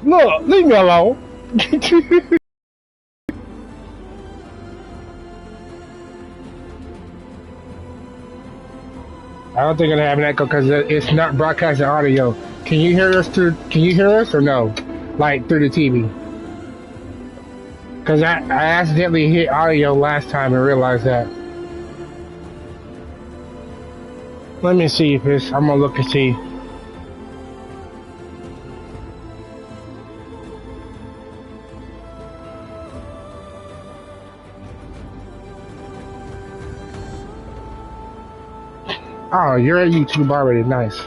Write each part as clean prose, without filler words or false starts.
Look, leave me alone. I don't think it'll have an echo because it's not broadcasting audio. Can you hear us through? Can you hear us or no? Like through the TV? Because I accidentally hit audio last time and realized that. Let me see if it's. I'm gonna look and see. Oh, you're at YouTube already. Nice.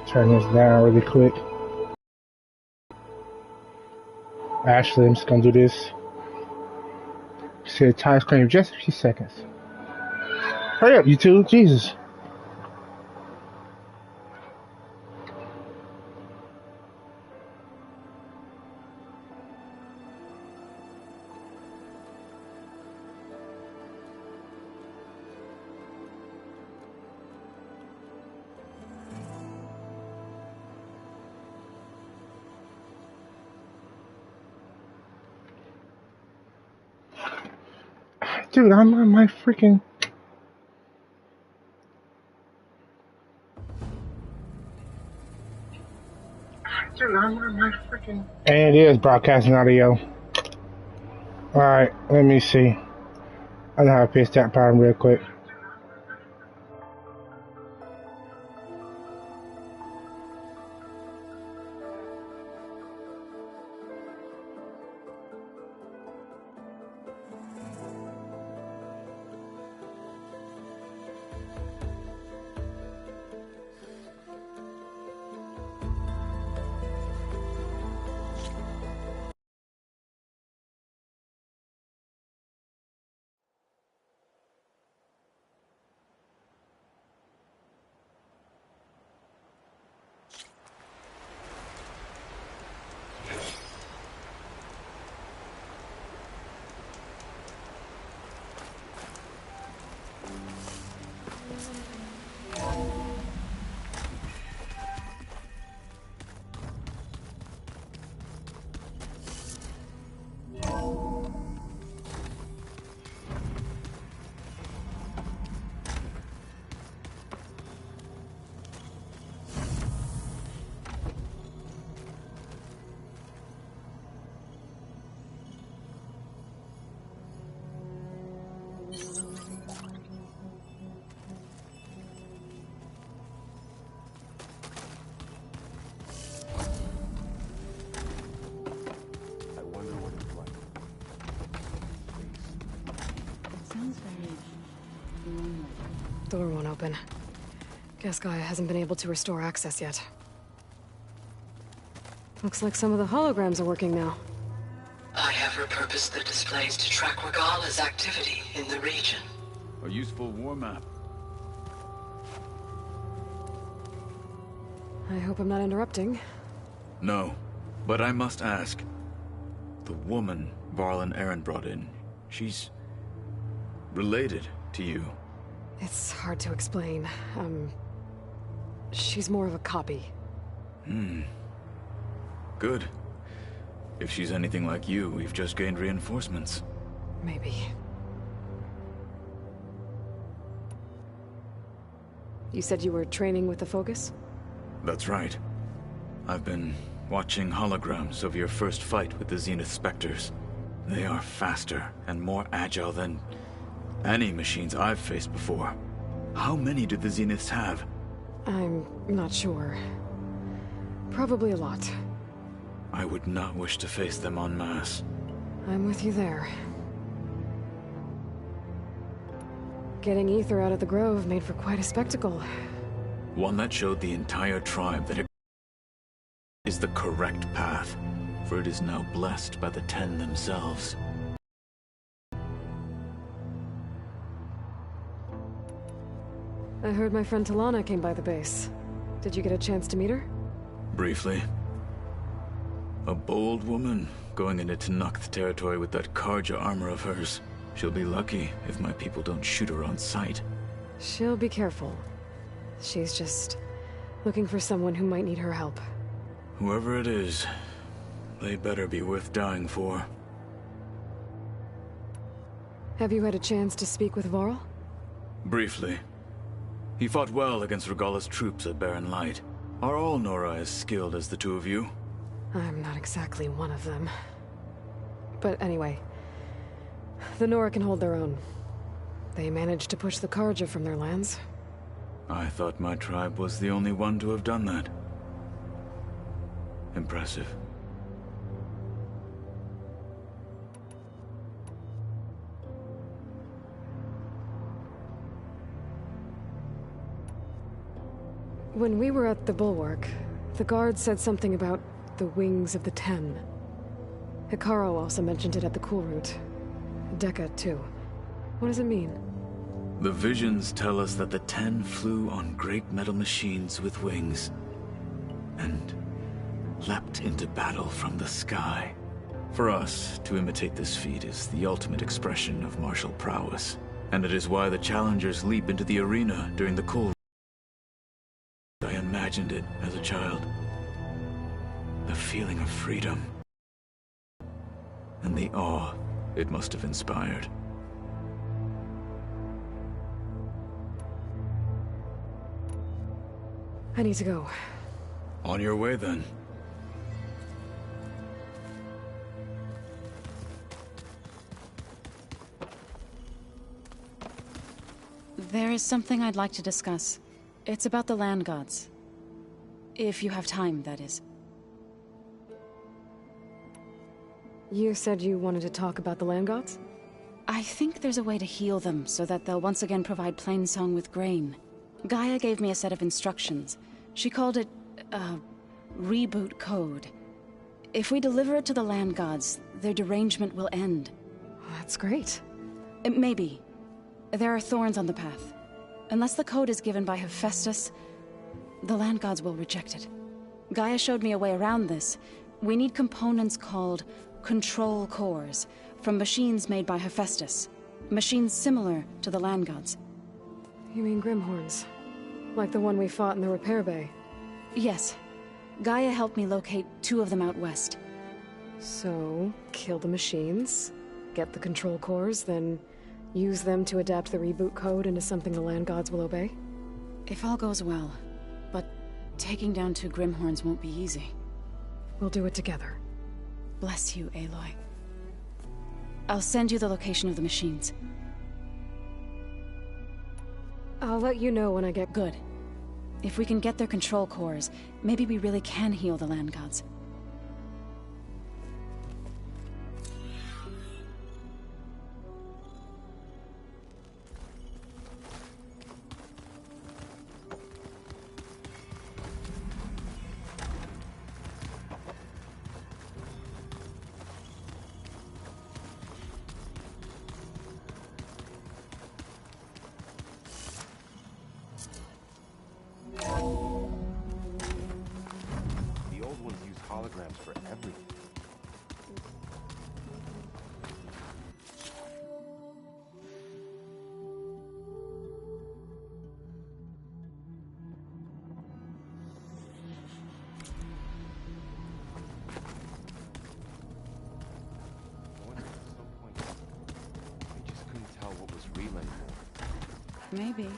Turn this down really quick. Actually, I'm just gonna do this. See the time screen in just a few seconds. Hurry up, YouTube. Jesus. Dude, I'm on my freaking. Dude, I'm on my freaking. And it is broadcasting audio. Alright, let me see. I know how to paste that pattern real quick. Door won't open. Guess Gaia hasn't been able to restore access yet. Looks like some of the holograms are working now. I have repurposed the displays to track Regala's activity in the region. A useful war map. I hope I'm not interrupting. No, but I must ask. The woman Varl and Erend brought in, she's related to you. It's hard to explain. She's more of a copy. Good. If she's anything like you, we've just gained reinforcements. Maybe. You said you were training with the Focus? That's right. I've been watching holograms of your first fight with the Zenith Spectres. They are faster and more agile than any machines I've faced before. How many do the Zeniths have? I'm not sure. Probably a lot. I would not wish to face them en masse. I'm with you there. Getting Ether out of the Grove made for quite a spectacle. One that showed the entire tribe that it is the correct path, for it is now blessed by the Ten themselves. I heard my friend Talana came by the base. Did you get a chance to meet her? Briefly. A bold woman going into Tenakth territory with that Karja armor of hers. She'll be lucky if my people don't shoot her on sight. She'll be careful. She's just looking for someone who might need her help. Whoever it is, they better be worth dying for. Have you had a chance to speak with Varl? Briefly. He fought well against Regalla's troops at Barren Light. Are all Nora as skilled as the two of you? I'm not exactly one of them. But anyway, the Nora can hold their own. They managed to push the Carja from their lands. I thought my tribe was the only one to have done that. Impressive. When we were at the Bulwark, the guard said something about the Wings of the Ten. Hikaru also mentioned it at the Cool Route. Dekka, too. What does it mean? The visions tell us that the Ten flew on great metal machines with wings, and leapt into battle from the sky. For us, to imitate this feat is the ultimate expression of martial prowess, and it is why the challengers leap into the arena during the Cool Route. I imagined it as a child. The feeling of freedom, and the awe it must have inspired. I need to go. On your way, then. There is something I'd like to discuss. It's about the land gods. If you have time, that is. You said you wanted to talk about the land gods? I think there's a way to heal them so that they'll once again provide Plainsong with grain. Gaia gave me a set of instructions. She called it, reboot code. If we deliver it to the land gods, their derangement will end. That's great. Maybe. There are thorns on the path. Unless the code is given by Hephaestus, the land gods will reject it. Gaia showed me a way around this. We need components called control cores, from machines made by Hephaestus. Machines similar to the land gods. You mean Grimhorns? Like the one we fought in the repair bay? Yes. Gaia helped me locate 2 of them out west. So, kill the machines, get the control cores, then use them to adapt the reboot code into something the land gods will obey? If all goes well. But taking down 2 Grimhorns won't be easy. We'll do it together. Bless you, Aloy. I'll send you the location of the machines. I'll let you know when I get... Good. If we can get their control cores, maybe we really can heal the land gods. Holograms for everything. I wonder if at some point they just couldn't tell what was real anymore. Maybe.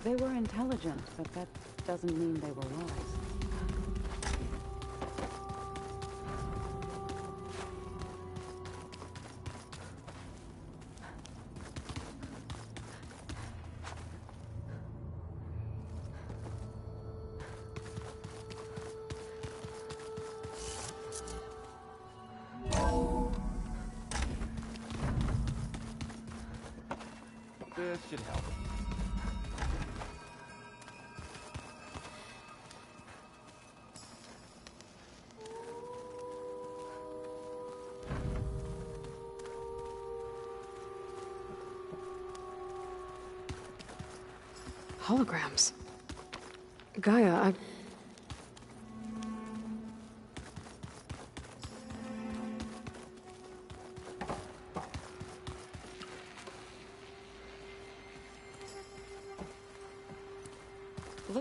They were intelligent, but that doesn't mean they were wise. This should help. Holograms. Gaia,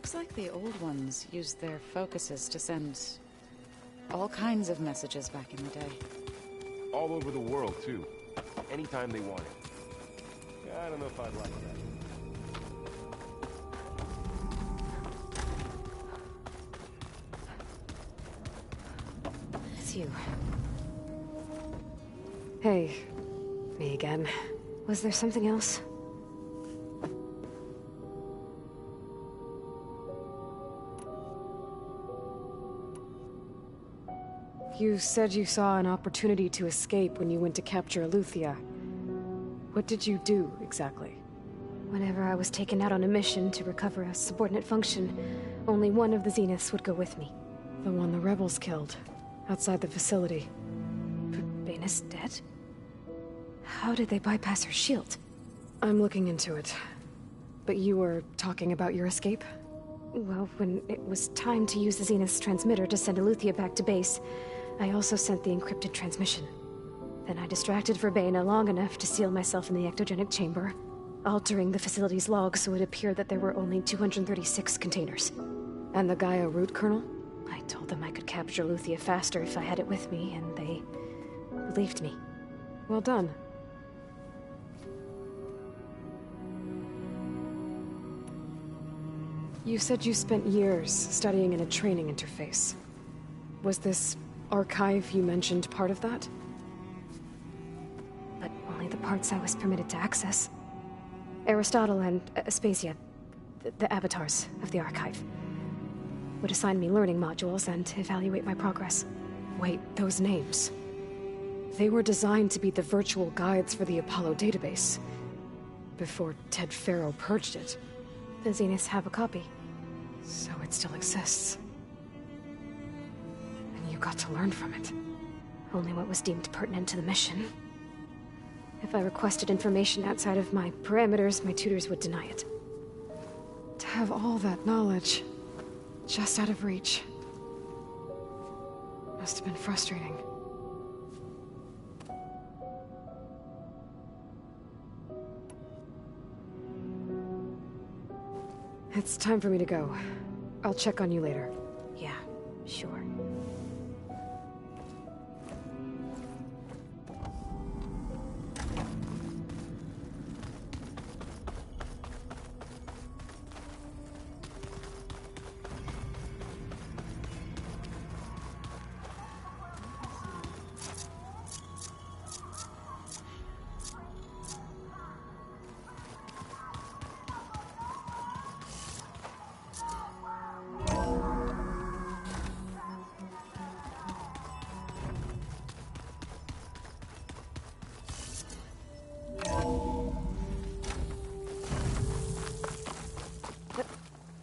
Looks like the old ones used their focuses to send all kinds of messages back in the day. All over the world, too. Anytime they wanted. I don't know if I'd like that. It's you. Hey. Me again. Was there something else? You said you saw an opportunity to escape when you went to capture Eleuthia. What did you do, exactly? Whenever I was taken out on a mission to recover a subordinate function, only one of the Zeniths would go with me. The one the rebels killed, outside the facility. Bane's dead? How did they bypass her shield? I'm looking into it. But you were talking about your escape? Well, when it was time to use the Zenith's transmitter to send Eleuthia back to base, I also sent the encrypted transmission. Then I distracted Verbena long enough to seal myself in the ectogenic chamber, altering the facility's log so it appeared that there were only 236 containers. And the Gaia root kernel? I told them I could capture Eleuthia faster if I had it with me, and they believed me. Well done. You said you spent years studying in a training interface. Was this archive you mentioned part of that? But only the parts I was permitted to access. Aristotle and Aspasia, the avatars of the archive, would assign me learning modules and evaluate my progress. Wait, those names. They were designed to be the virtual guides for the Apollo database, before Ted Faro purged it. The Zeniths have a copy, so it still exists. And you got to learn from it. Only what was deemed pertinent to the mission. If I requested information outside of my parameters, my tutors would deny it. To have all that knowledge, just out of reach, must have been frustrating. It's time for me to go. I'll check on you later. Yeah, sure.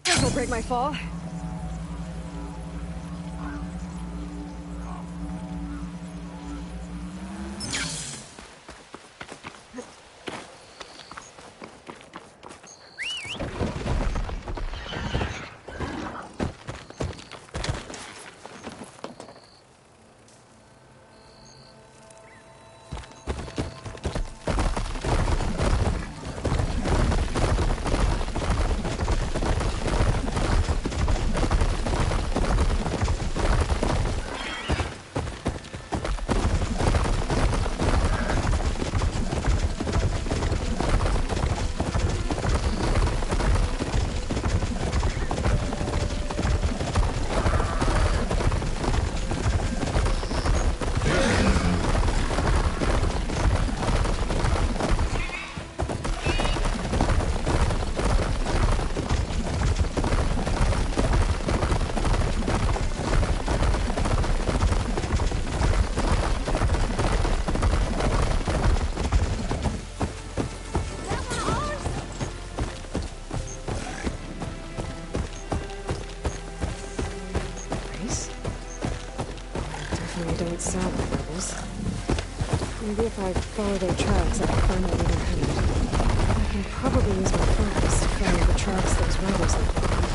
This'll break my fall. Don't sound like rebels. Maybe if I follow their tracks, I can find out where they're headed. I can probably use my focus to follow the tracks those rebels left behind.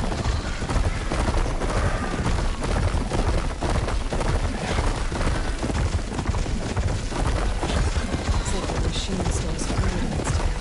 Looks like the machine stores food in its tail.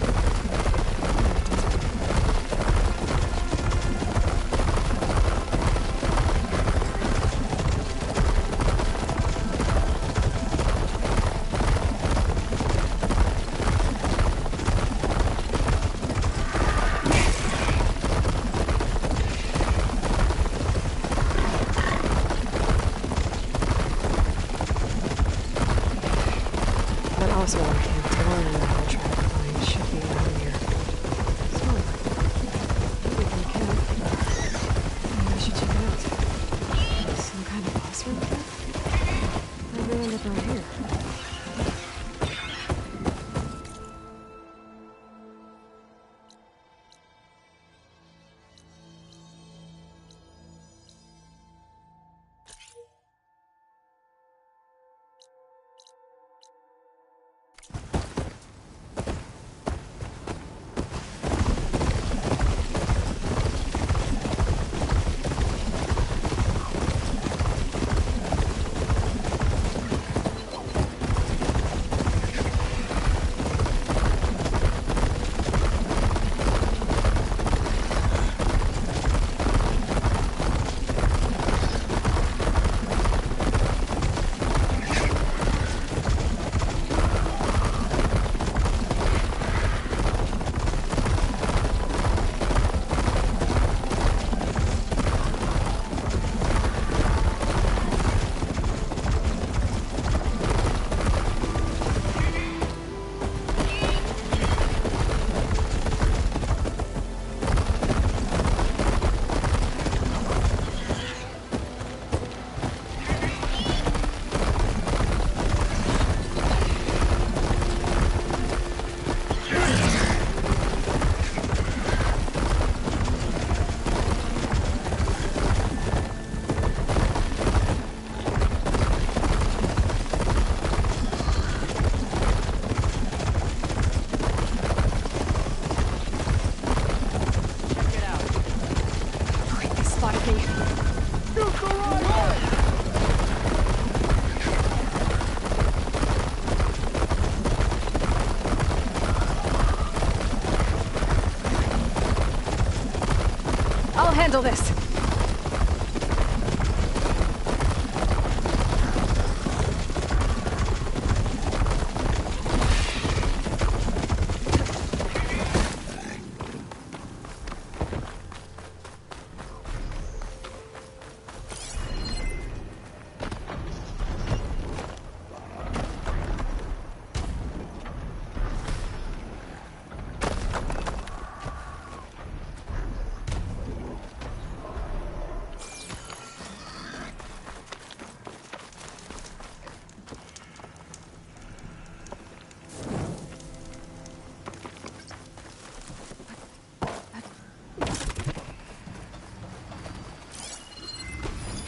I'll handle this.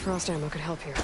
Frost ammo could help here.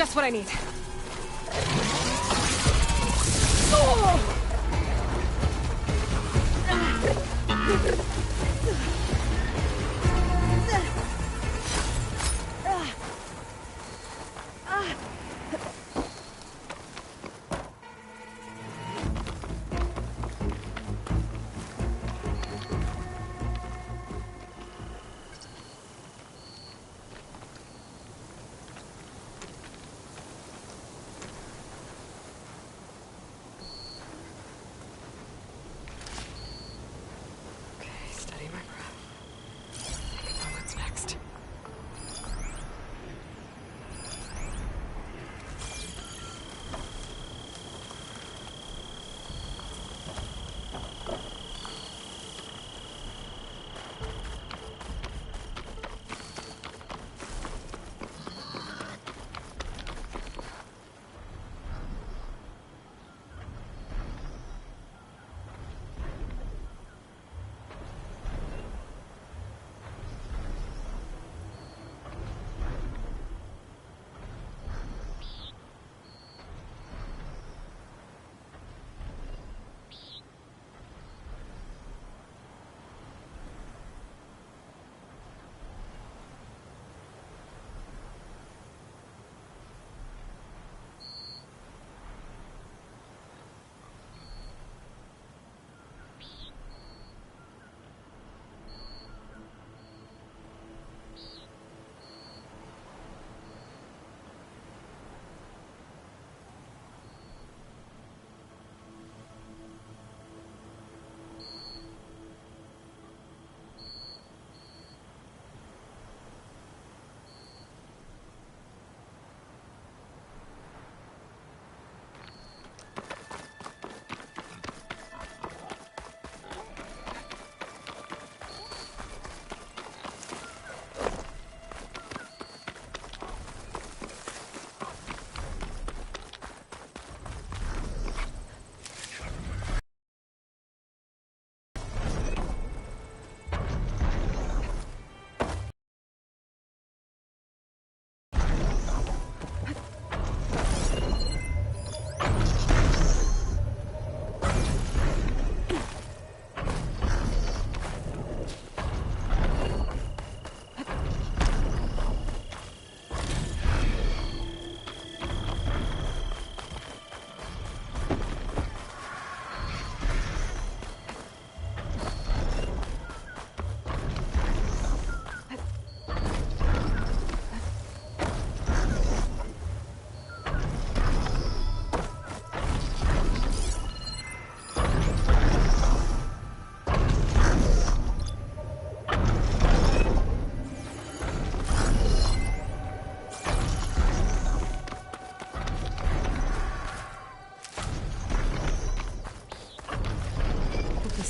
just what I need.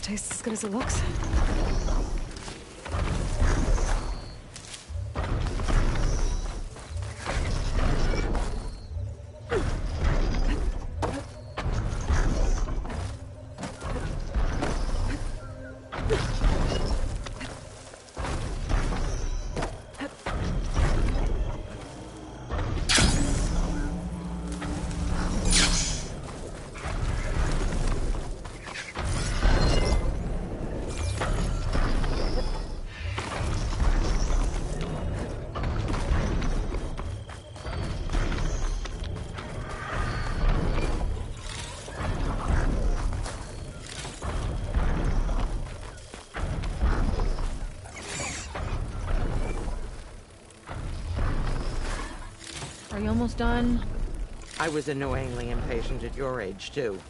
Tastes as good as it looks. Are you almost done? I was annoyingly impatient at your age, too.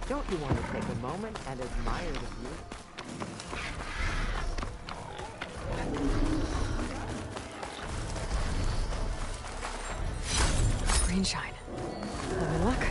Don't you want to take a moment and admire the view? Green shine. Having luck?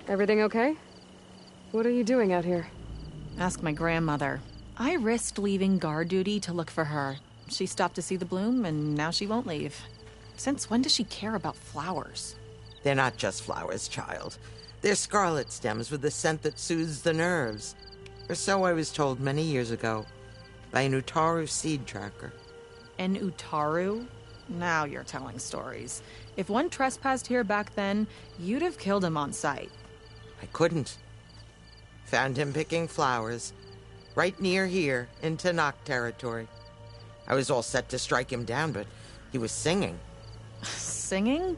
Everything okay? What are you doing out here? Ask my grandmother. I risked leaving guard duty to look for her. She stopped to see the bloom, and now she won't leave. Since when does she care about flowers? They're not just flowers, child. They're scarlet stems with a scent that soothes the nerves. Or so I was told many years ago by an Utaru seed tracker. An Utaru? Now you're telling stories. If one trespassed here back then, you'd have killed him on sight. I couldn't. Found him picking flowers, right near here in Tanakh territory. I was all set to strike him down, but he was singing. Singing?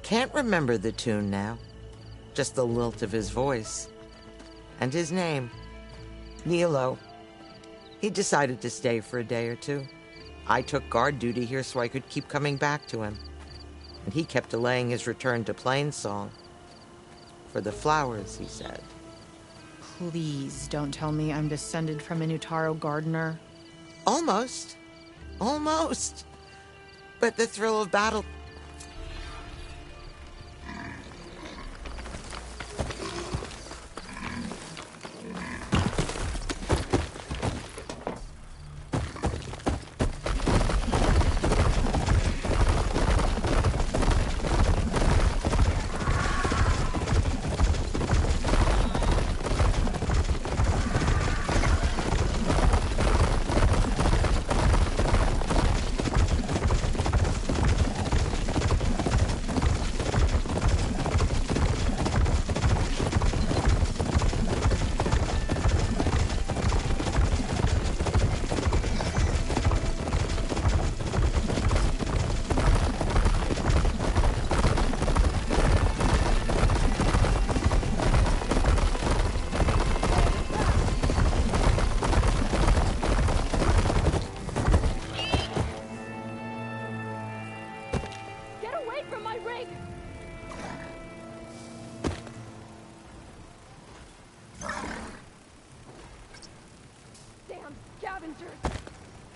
Can't remember the tune now. Just the lilt of his voice. And his name, Nilo. He decided to stay for a day or two. I took guard duty here so I could keep coming back to him. And he kept delaying his return to Plainsong. For the flowers, he said. Please don't tell me I'm descended from an Utaru gardener. Almost. Almost. But the thrill of battle...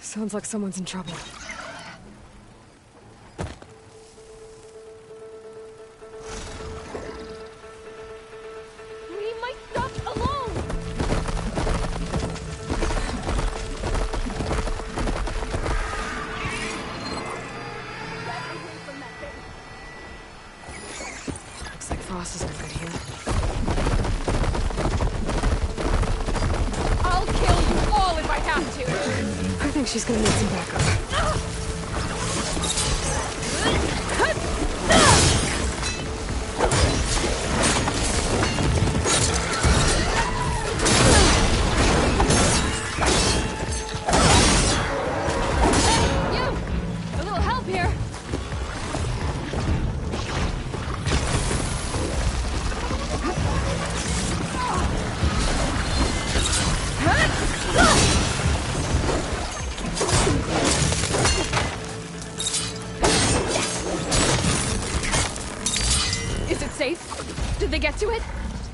Sounds like someone's in trouble. Leave my stuff alone! Looks like Frost is no good here. I'll kill you all if I have to! I think she's gonna need some backup. A little help here! Is it safe? Did they get to it?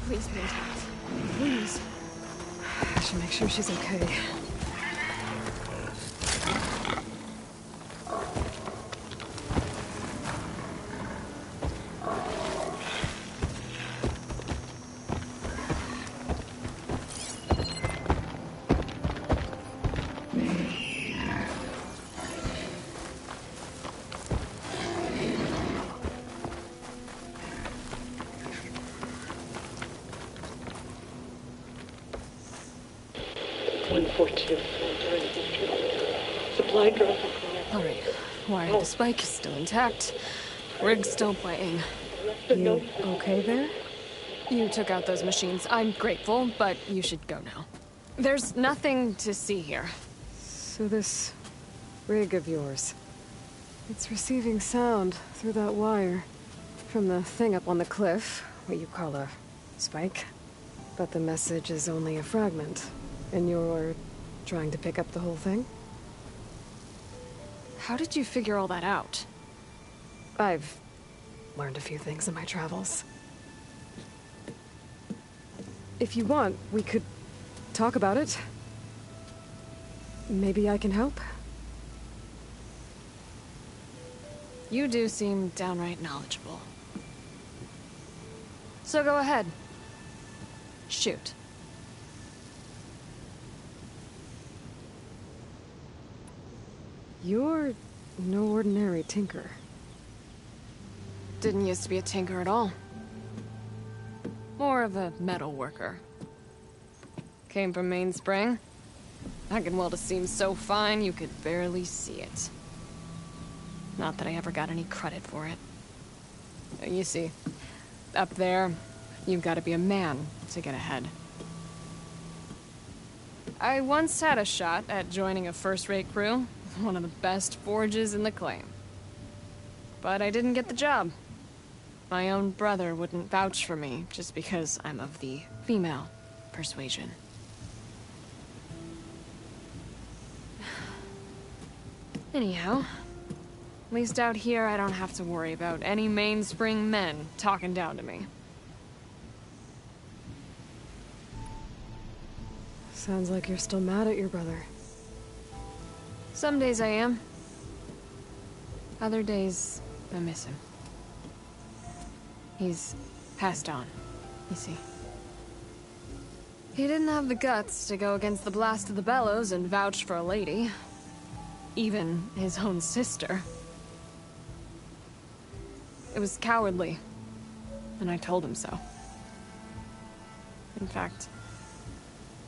Please be intact. Please. I should make sure she's okay. Supply drop. Alright. Wire to spike is still intact. Rig's still playing. You okay there? You took out those machines. I'm grateful, but you should go now. There's nothing to see here. So this rig of yours, it's receiving sound through that wire from the thing up on the cliff, what you call a spike. But the message is only a fragment, and you're trying to pick up the whole thing? How did you figure all that out? I've learned a few things in my travels. If you want, we could talk about it. Maybe I can help? You do seem downright knowledgeable. So go ahead. Shoot. You're no ordinary tinker. Didn't used to be a tinker at all. More of a metal worker. Came from Mainspring. I can weld a seam so fine you could barely see it. Not that I ever got any credit for it. You see, up there, you've got to be a man to get ahead. I once had a shot at joining a first-rate crew, one of the best forges in the claim. But I didn't get the job. My own brother wouldn't vouch for me just because I'm of the female persuasion. Anyhow, at least out here I don't have to worry about any Mainspring men talking down to me. Sounds like you're still mad at your brother. Some days I am. Other days, I miss him. He's passed on, you see. He didn't have the guts to go against the blast of the bellows and vouch for a lady. Even his own sister. It was cowardly, and I told him so. In fact,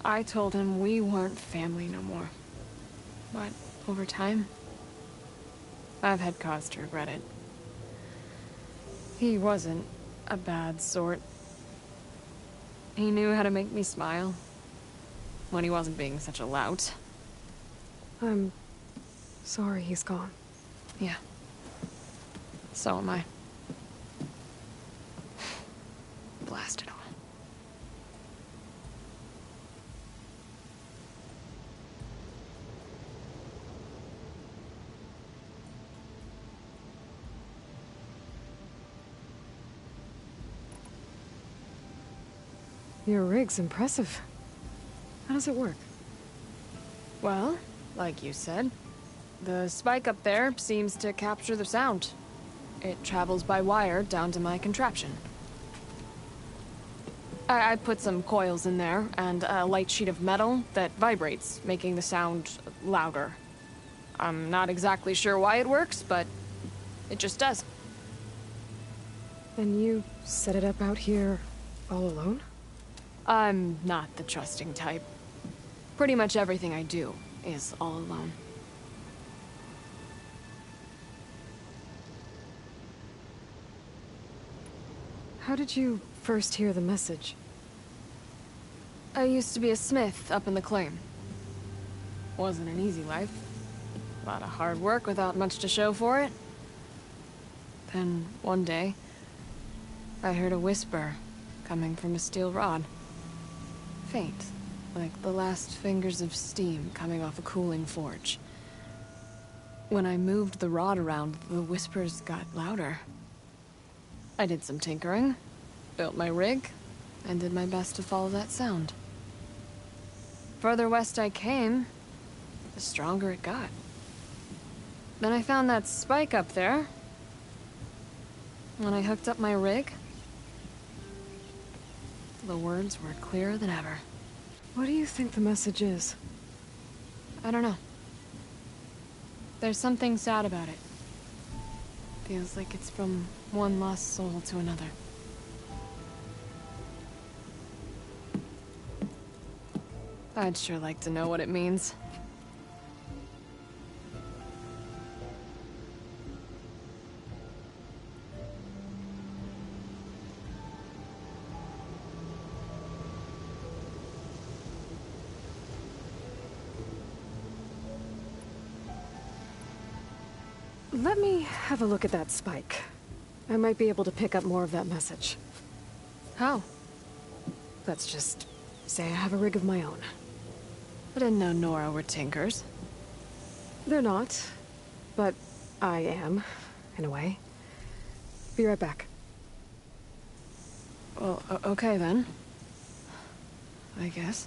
I told him we weren't family no more. But over time, I've had cause to regret it. He wasn't a bad sort. He knew how to make me smile when he wasn't being such a lout. I'm sorry he's gone. Yeah. So am I. Blast it all. Your rig's impressive. How does it work? Well, like you said, the spike up there seems to capture the sound. It travels by wire down to my contraption. I put some coils in there and a light sheet of metal that vibrates, making the sound louder. I'm not exactly sure why it works, but it just does. And you set it up out here all alone? I'm not the trusting type. Pretty much everything I do is all alone. How did you first hear the message? I used to be a smith up in the claim. Wasn't an easy life. A lot of hard work without much to show for it. Then, one day, I heard a whisper coming from a steel rod. Faint, like the last fingers of steam coming off a cooling forge. When I moved the rod around, the whispers got louder. I did some tinkering, built my rig, and did my best to follow that sound. Further west I came, the stronger it got. Then I found that spike up there. When I hooked up my rig, the words were clearer than ever. What do you think the message is? I don't know. There's something sad about it. Feels like it's from one lost soul to another. I'd sure like to know what it means. Let me have a look at that spike. I might be able to pick up more of that message. How? Let's just say I have a rig of my own. I didn't know Nora were tinkers. They're not, but I am, in a way. Be right back. Well, okay then. I guess.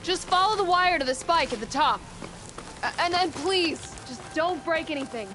Just follow the wire to the spike at the top. And please, just don't break anything.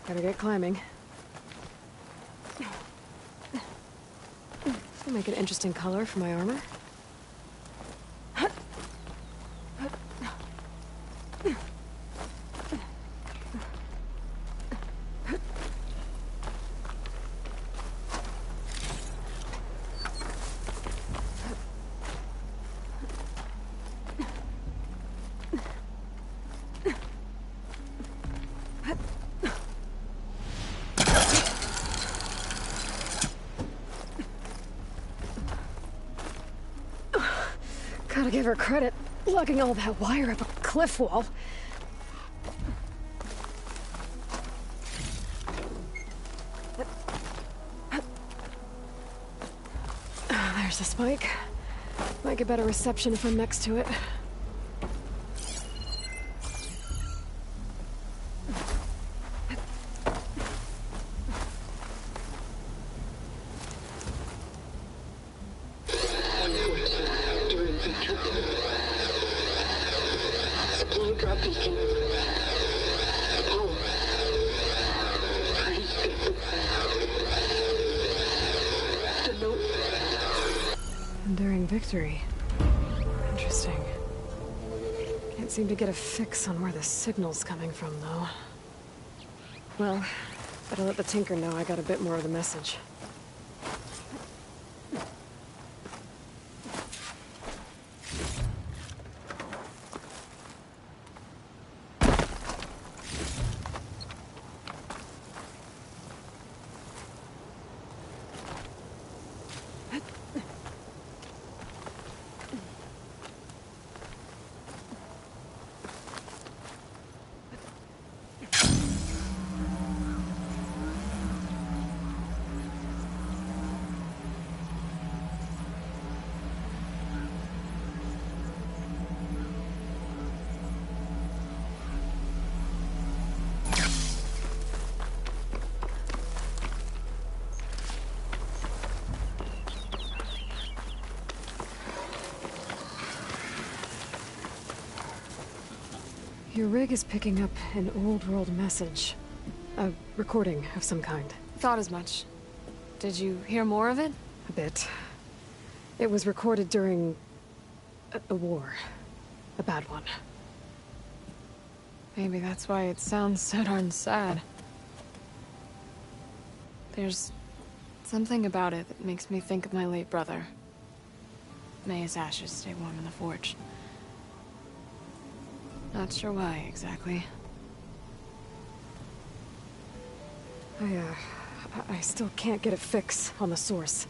Gotta get climbing. This will make an interesting color for my armor. Gotta give her credit, lugging all that wire up a cliff wall. There's the spike. Might get better reception if I'm next to it. Enduring victory. Interesting. Can't seem to get a fix on where the signal's coming from, though. Well, better let the Tinker know I got a bit more of the message. Your rig is picking up an old world message. A recording of some kind. Thought as much. Did you hear more of it? A bit. It was recorded during a war. A bad one. Maybe that's why it sounds so darn sad. There's something about it that makes me think of my late brother. May his ashes stay warm in the forge. Not sure why, exactly. I still can't get a fix on the source.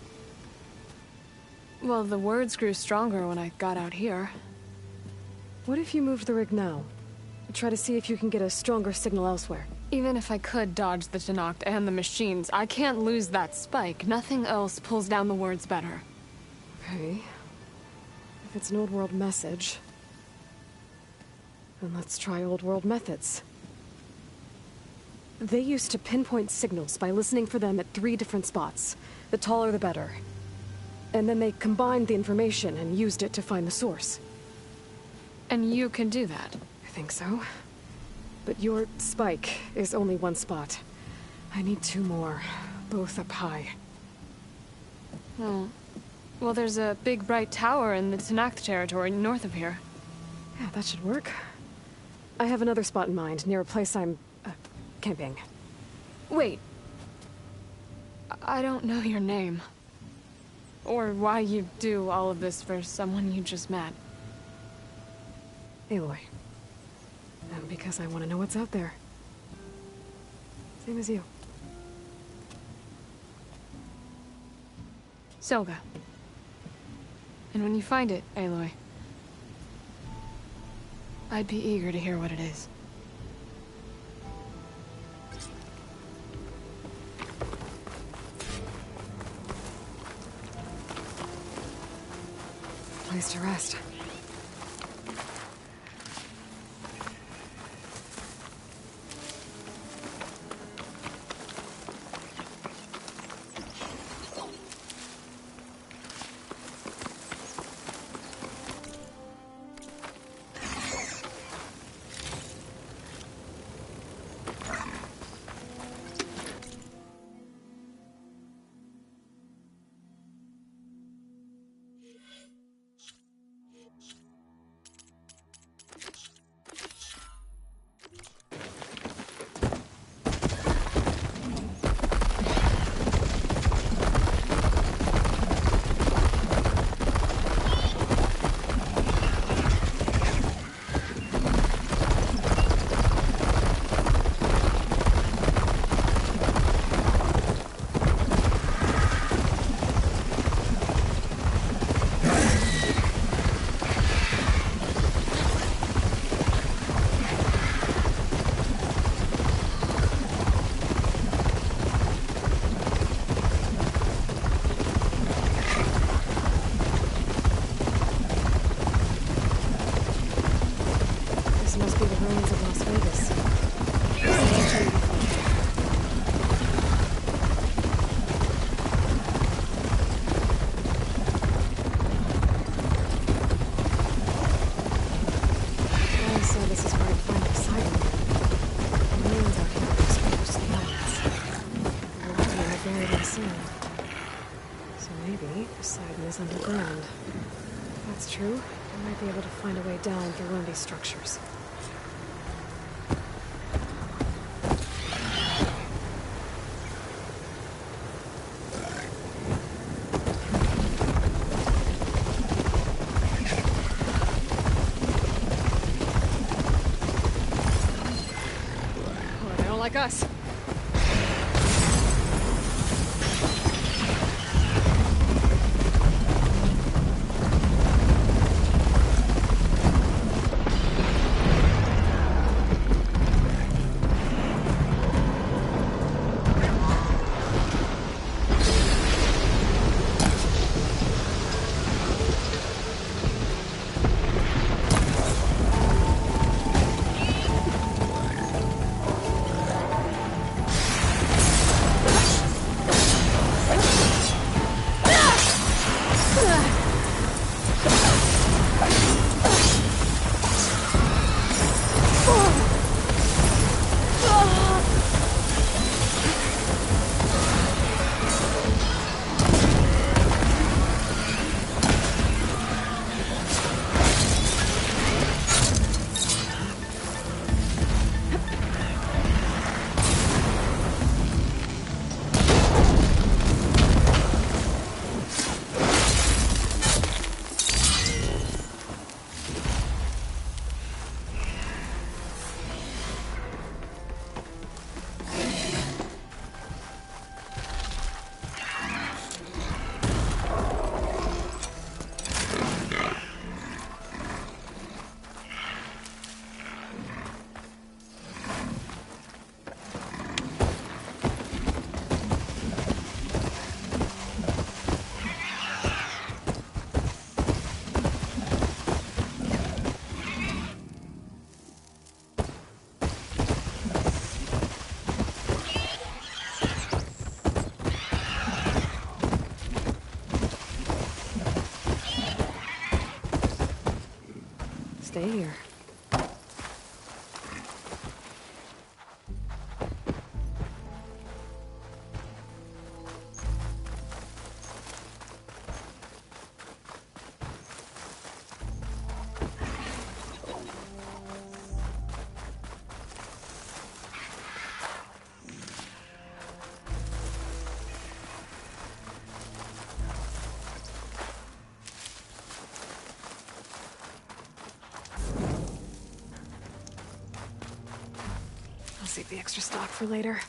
Well, the words grew stronger when I got out here. What if you moved the rig now? Try to see if you can get a stronger signal elsewhere. Even if I could dodge the Tenakth and the machines, I can't lose that spike. Nothing else pulls down the words better. Okay. If it's an old world message, then let's try old world methods. They used to pinpoint signals by listening for them at 3 different spots. The taller the better. And then they combined the information and used it to find the source. And you can do that? I think so. But your spike is only 1 spot. I need 2 more, both up high. Oh. Well, there's a big bright tower in the Tenakth territory north of here. Yeah, that should work. I have another spot in mind, near a place I'm... camping. Wait. I don't know your name. Or why you do all of this for someone you just met. Aloy. And because I want to know what's out there. Same as you. Selga. And when you find it, Aloy, I'd be eager to hear what it is. Place to rest. Down through one of these structures. Oh, they don't like us. Stay here. save the extra stock for later.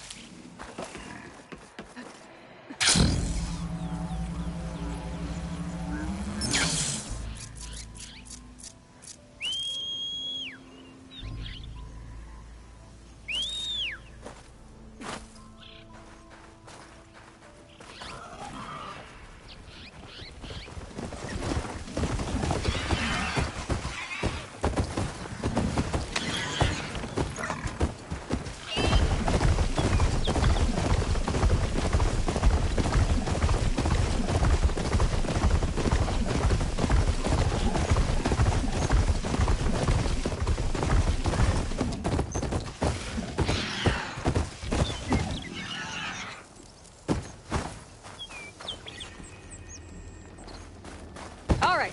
All right.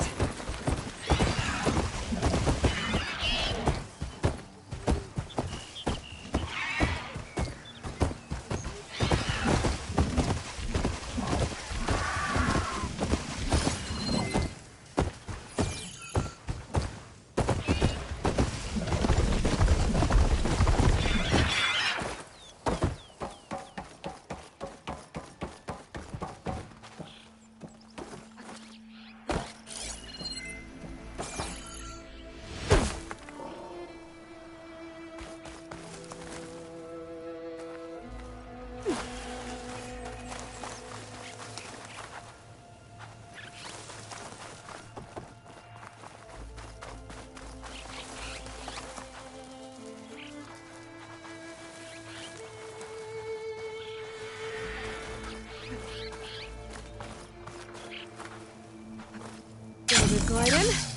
Glide in.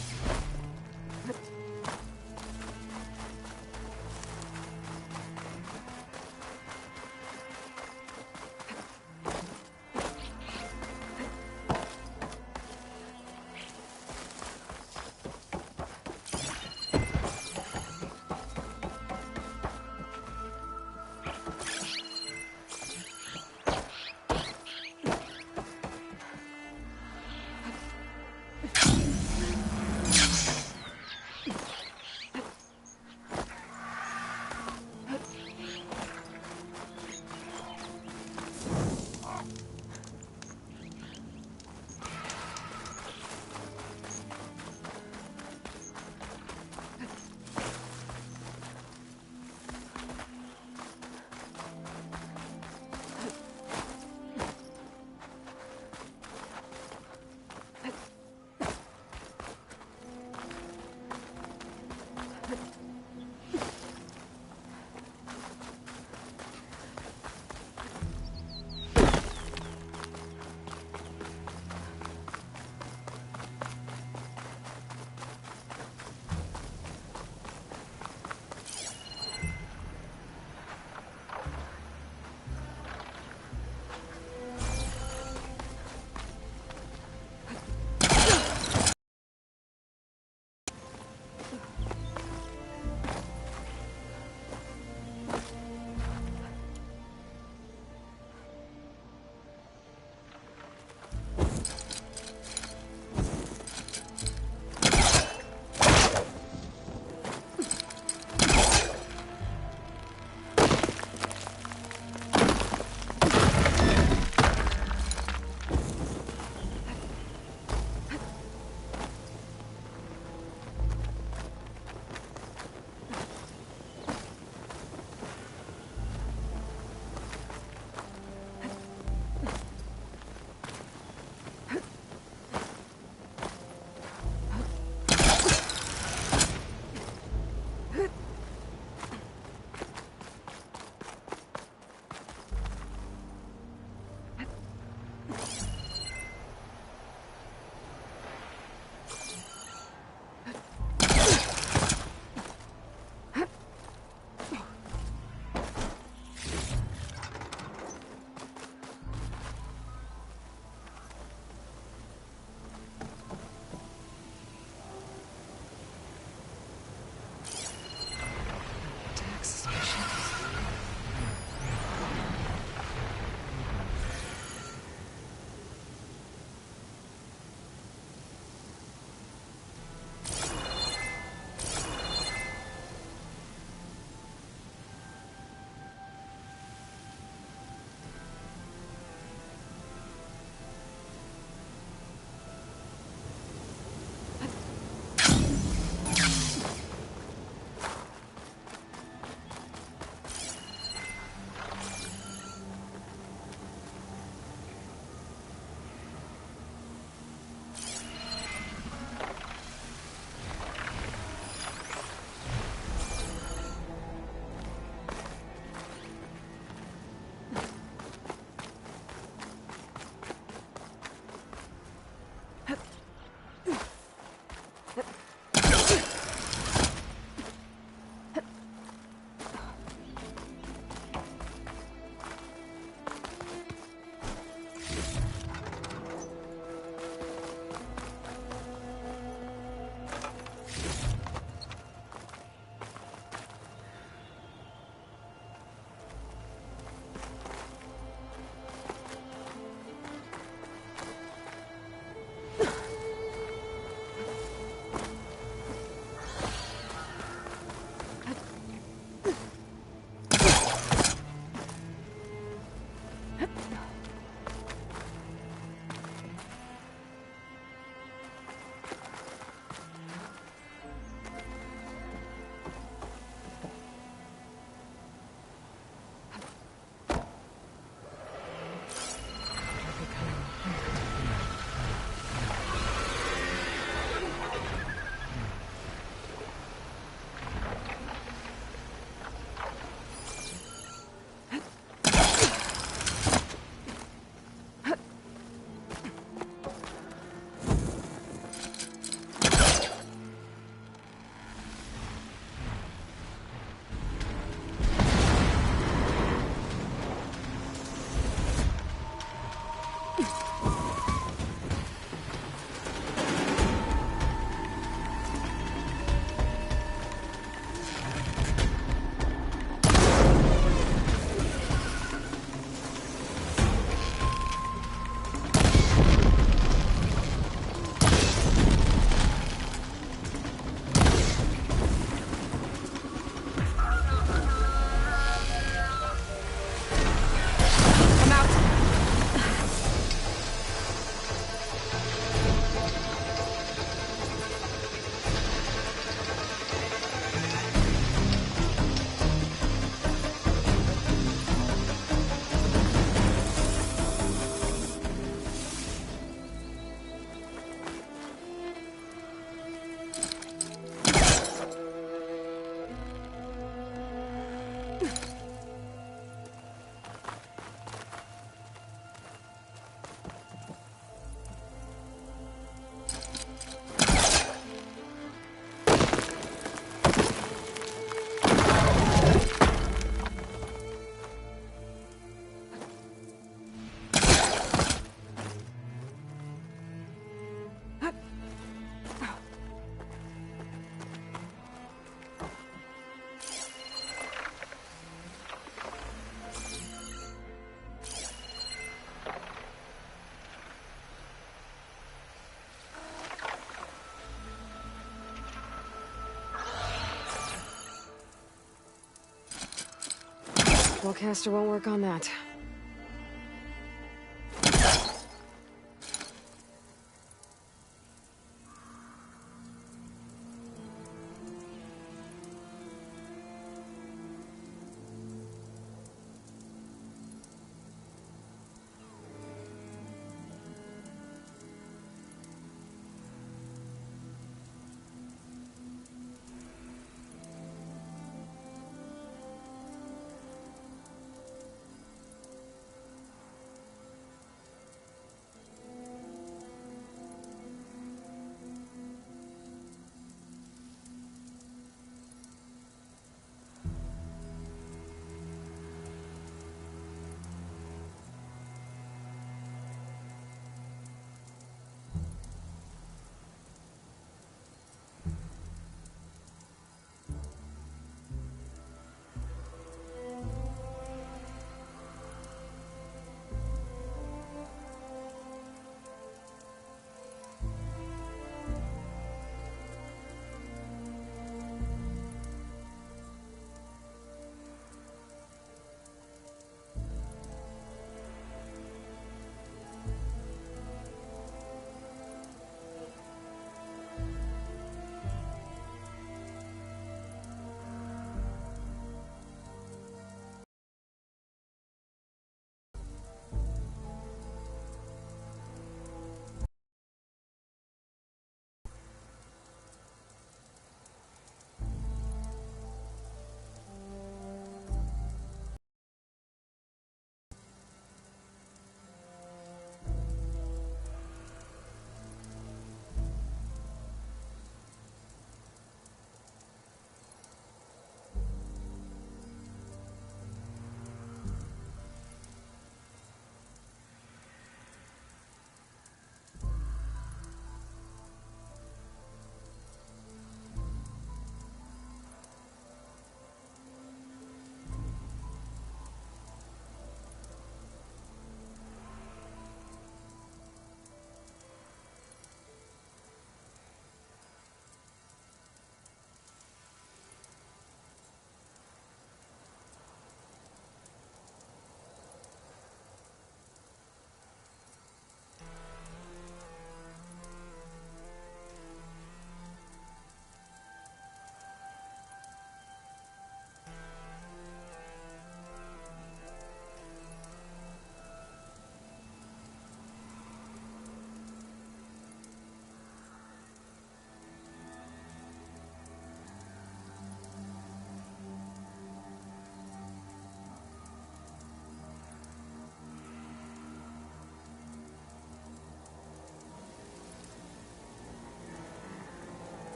Spellcaster won't work on that.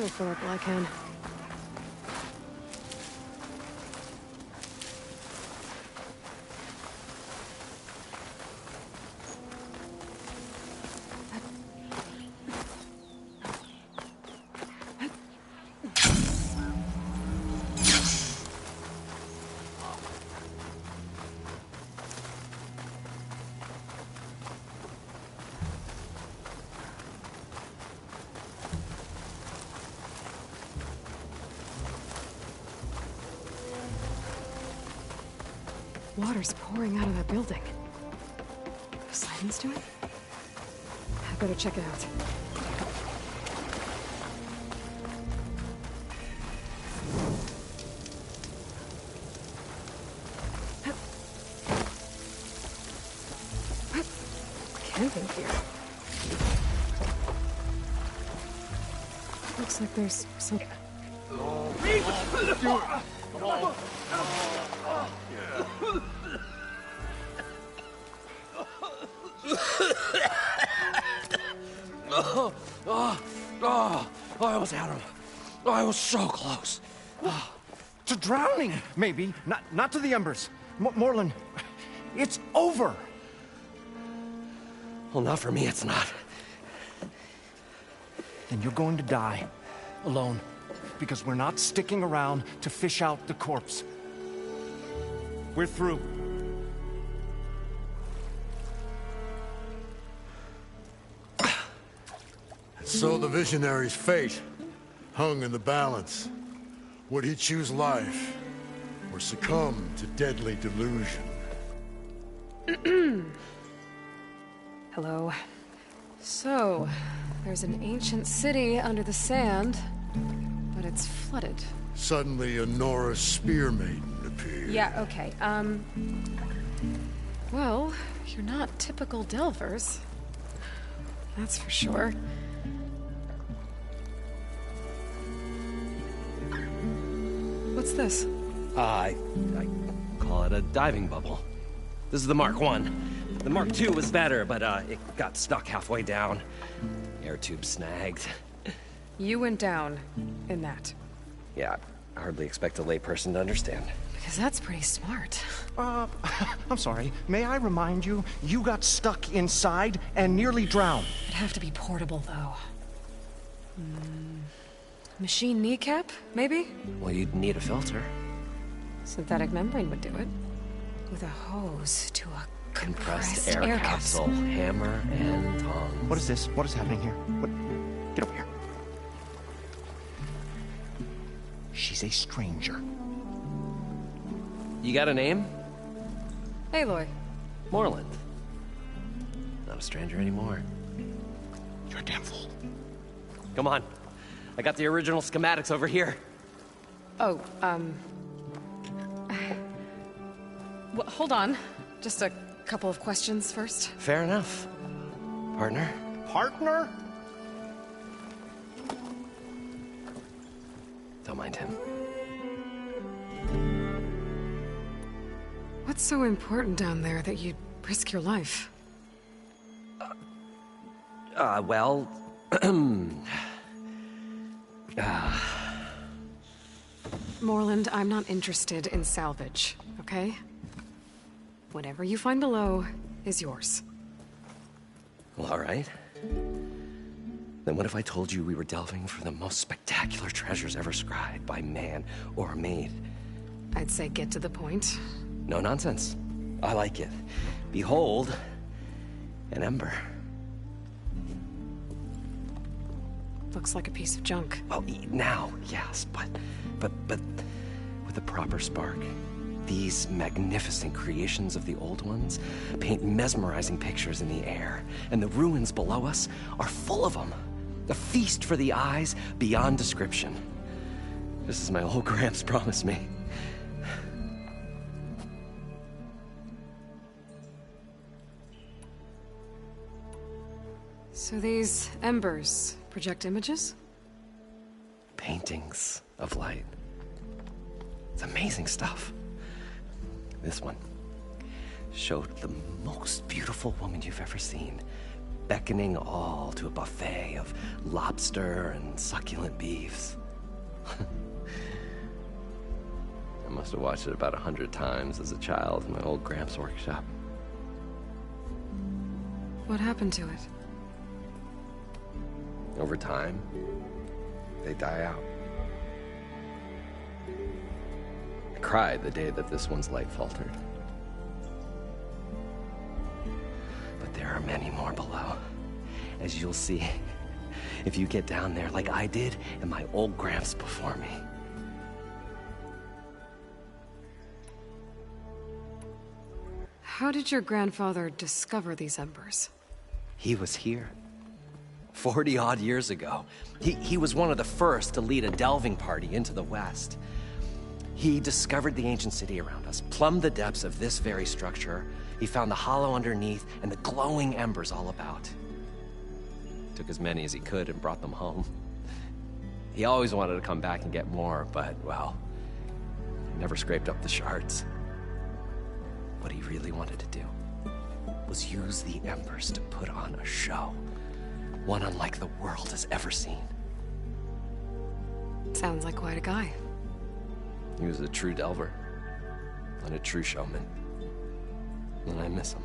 I'll fill up while I can. Water's pouring out of that building. Poseidon's doing it? I better check it out. Camping here. Looks like there's some... I almost had him. I was so close. To drowning, maybe. Not to the embers. Morlund, it's over. Well, not for me, it's not. Then you're going to die. Alone. Because we're not sticking around to fish out the corpse. We're through. So the visionary's fate hung in the balance. Would he choose life or succumb to deadly delusion? Hello. So, there's an ancient city under the sand, but it's flooded. Suddenly a Norse spear maiden appeared. Yeah, okay, well, you're not typical Delvers. That's for sure. What's this? I call it a diving bubble. This is the Mark I. The Mark II was better, but it got stuck halfway down. Air tube snagged. You went down in that. Yeah, I hardly expect a layperson to understand. Because that's pretty smart. I'm sorry. May I remind you, you got stuck inside and nearly drowned. It'd have to be portable, though. Machine kneecap, maybe? Well, you'd need a filter. Synthetic membrane would do it. With a hose to a compressed air capsule. Hammer and tongs. What is this? What is happening here? What? Get over here. She's a stranger. You got a name? Aloy. Morlund. Not a stranger anymore. You're a damn fool. Come on. I got the original schematics over here. Oh, well, hold on. Just a couple of questions first. Fair enough. Partner? Partner? Don't mind him. What's so important down there that you'd risk your life? Well... Morlund, I'm not interested in salvage, okay? Whatever you find below is yours. Well, all right. Then what if I told you we were delving for the most spectacular treasures ever scribed by man or maid? I'd say get to the point. No nonsense. I like it. Behold, an ember. Looks like a piece of junk. Well, now, yes, but with a proper spark. These magnificent creations of the old ones paint mesmerizing pictures in the air, and the ruins below us are full of them. A feast for the eyes beyond description. Just as my old Gramps promised me. So these embers project images? Paintings of light. It's amazing stuff. This one showed the most beautiful woman you've ever seen, beckoning all to a buffet of lobster and succulent beefs. I must have watched it about 100 times as a child in my old Gramps' workshop. What happened to it? Over time, they die out. I cried the day that this one's light faltered. But there are many more below, as you'll see if you get down there like I did and my old Gramps before me. How did your grandfather discover these embers? He was here 40-odd years ago. He was one of the first to lead a delving party into the West. He discovered the ancient city around us, plumbed the depths of this very structure. He found the hollow underneath and the glowing embers all about. Took as many as he could and brought them home. He always wanted to come back and get more, but, well, he never scraped up the shards. What he really wanted to do was use the embers to put on a show. One unlike the world has ever seen. Sounds like quite a guy. He was a true delver and a true showman. And I miss him.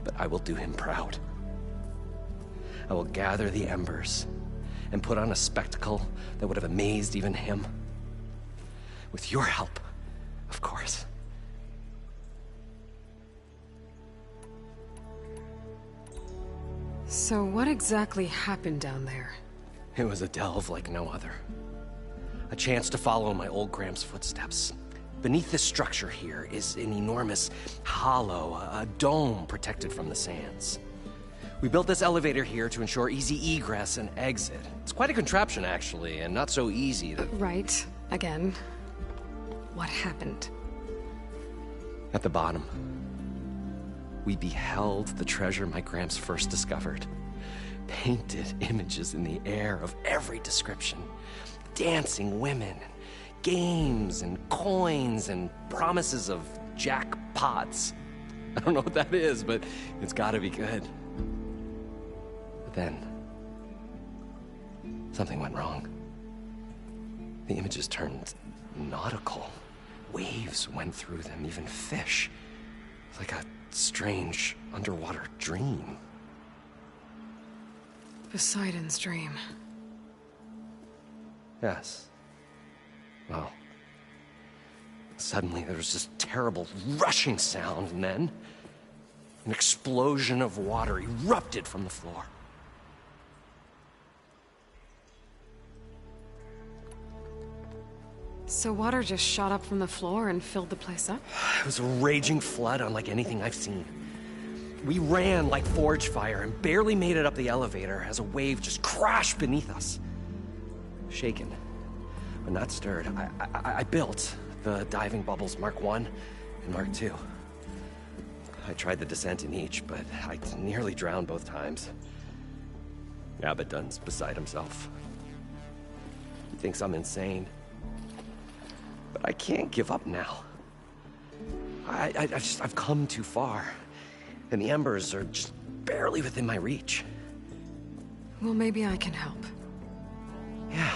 But I will do him proud. I will gather the embers and put on a spectacle that would have amazed even him. With your help, of course. So what exactly happened down there? It was a delve like no other. A chance to follow my old Gramps' footsteps. Beneath this structure here is an enormous hollow, a dome protected from the sands. We built this elevator here to ensure easy egress and exit. It's quite a contraption, actually, and not so easy to... Right. Again. What happened? At the bottom, we beheld the treasure my Gramps first discovered. Painted images in the air of every description. Dancing women, games and coins and promises of jackpots. I don't know what that is, but it's gotta be good. But then, something went wrong. The images turned nautical. Waves went through them, even fish. It's like a strange underwater dream. Poseidon's dream. Yes. Well, suddenly there was this terrible rushing sound, and then an explosion of water erupted from the floor. So water just shot up from the floor and filled the place up? It was a raging flood unlike anything I've seen. We ran like forge fire and barely made it up the elevator as a wave just crashed beneath us. Shaken, but not stirred, I built the diving bubbles Mark I and Mark II. I tried the descent in each, but I nearly drowned both times. Abaddon's beside himself. He thinks I'm insane. But I can't give up now. I've come too far. And the embers are just barely within my reach. Well, maybe I can help. Yeah.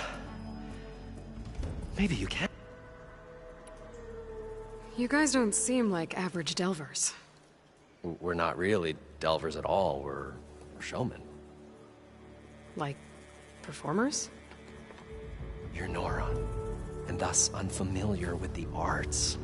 Maybe you can. You guys don't seem like average delvers. We're not really delvers at all. We're showmen. Like performers? You're Nora, and thus unfamiliar with the arts.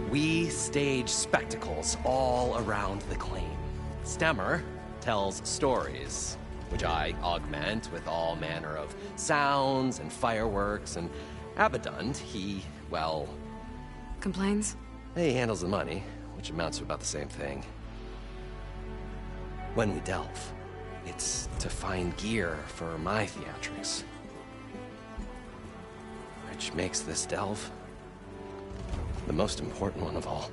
We stage spectacles all around the claim. Stemmer tells stories, which I augment with all manner of sounds and fireworks, and Abaddon, he, well... Complains? He handles the money, which amounts to about the same thing. When we delve, it's to find gear for my theatrics. Which makes this delve the most important one of all.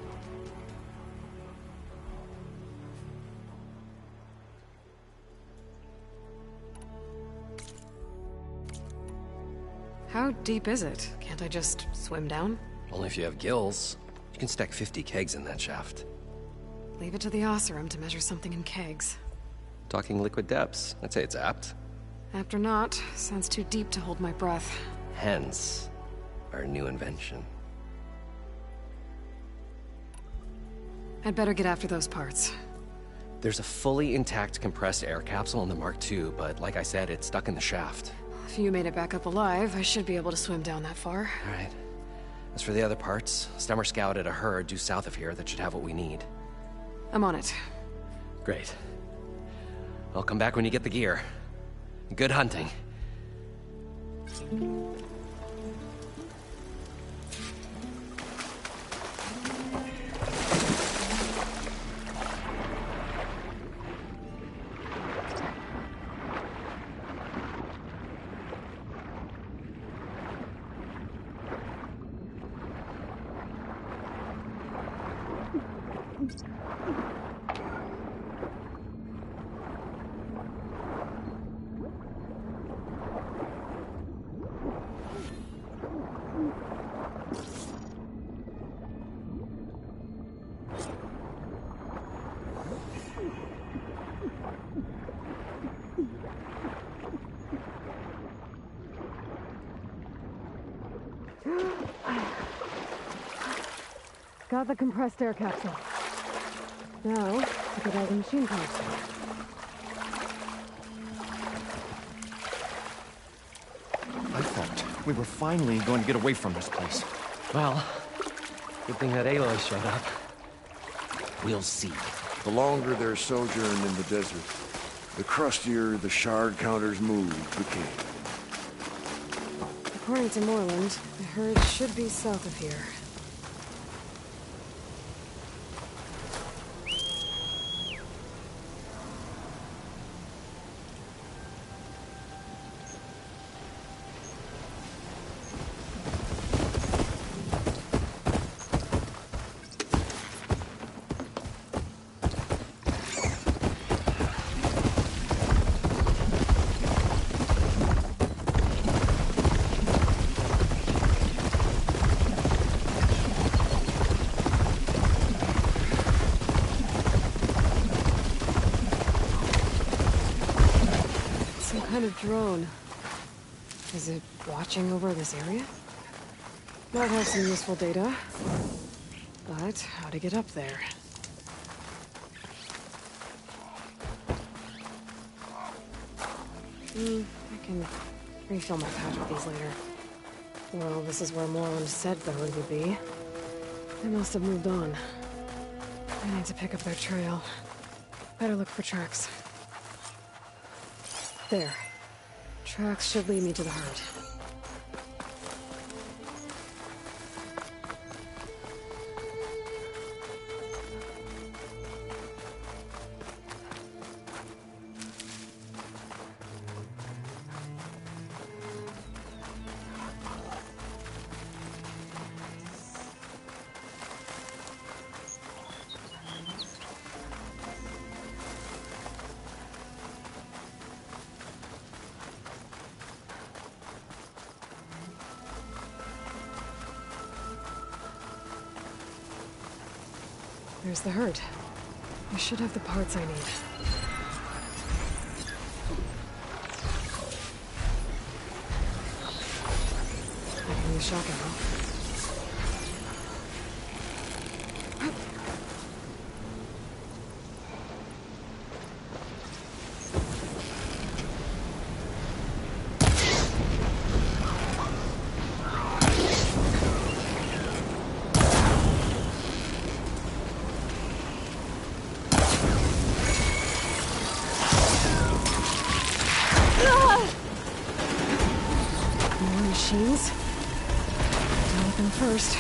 How deep is it? Can't I just swim down? Only if you have gills. You can stack 50 kegs in that shaft. Leave it to the Oseram to measure something in kegs. Talking liquid depths. I'd say it's apt. Apt or not, sounds too deep to hold my breath. Hence, our new invention. I'd better get after those parts. There's a fully intact compressed air capsule in the Mark II, but like I said, it's stuck in the shaft. If you made it back up alive, I should be able to swim down that far. All right. As for the other parts, Stemmer scouted a herd due south of here that should have what we need. I'm on it. Great. I'll come back when you get the gear. Good hunting. Got the compressed air capsule. Now, to get all the machine parts. I thought we were finally going to get away from this place. Well, good thing that Aloy showed up. We'll see. The longer their sojourn in the desert, the crustier the shard counters move became. According to Moreland, the herd should be south of here. Kind of drone. Is it watching over this area? Might have some useful data. But how to get up there? I can refill my pouch with these later. Well, this is where Moreland said the herd would be. They must have moved on. I need to pick up their trail. Better look for tracks. There. Tracks should lead me to the herd. There's the herd. I should have the parts I need. I can use shock ammo. Machines. Deal with them first.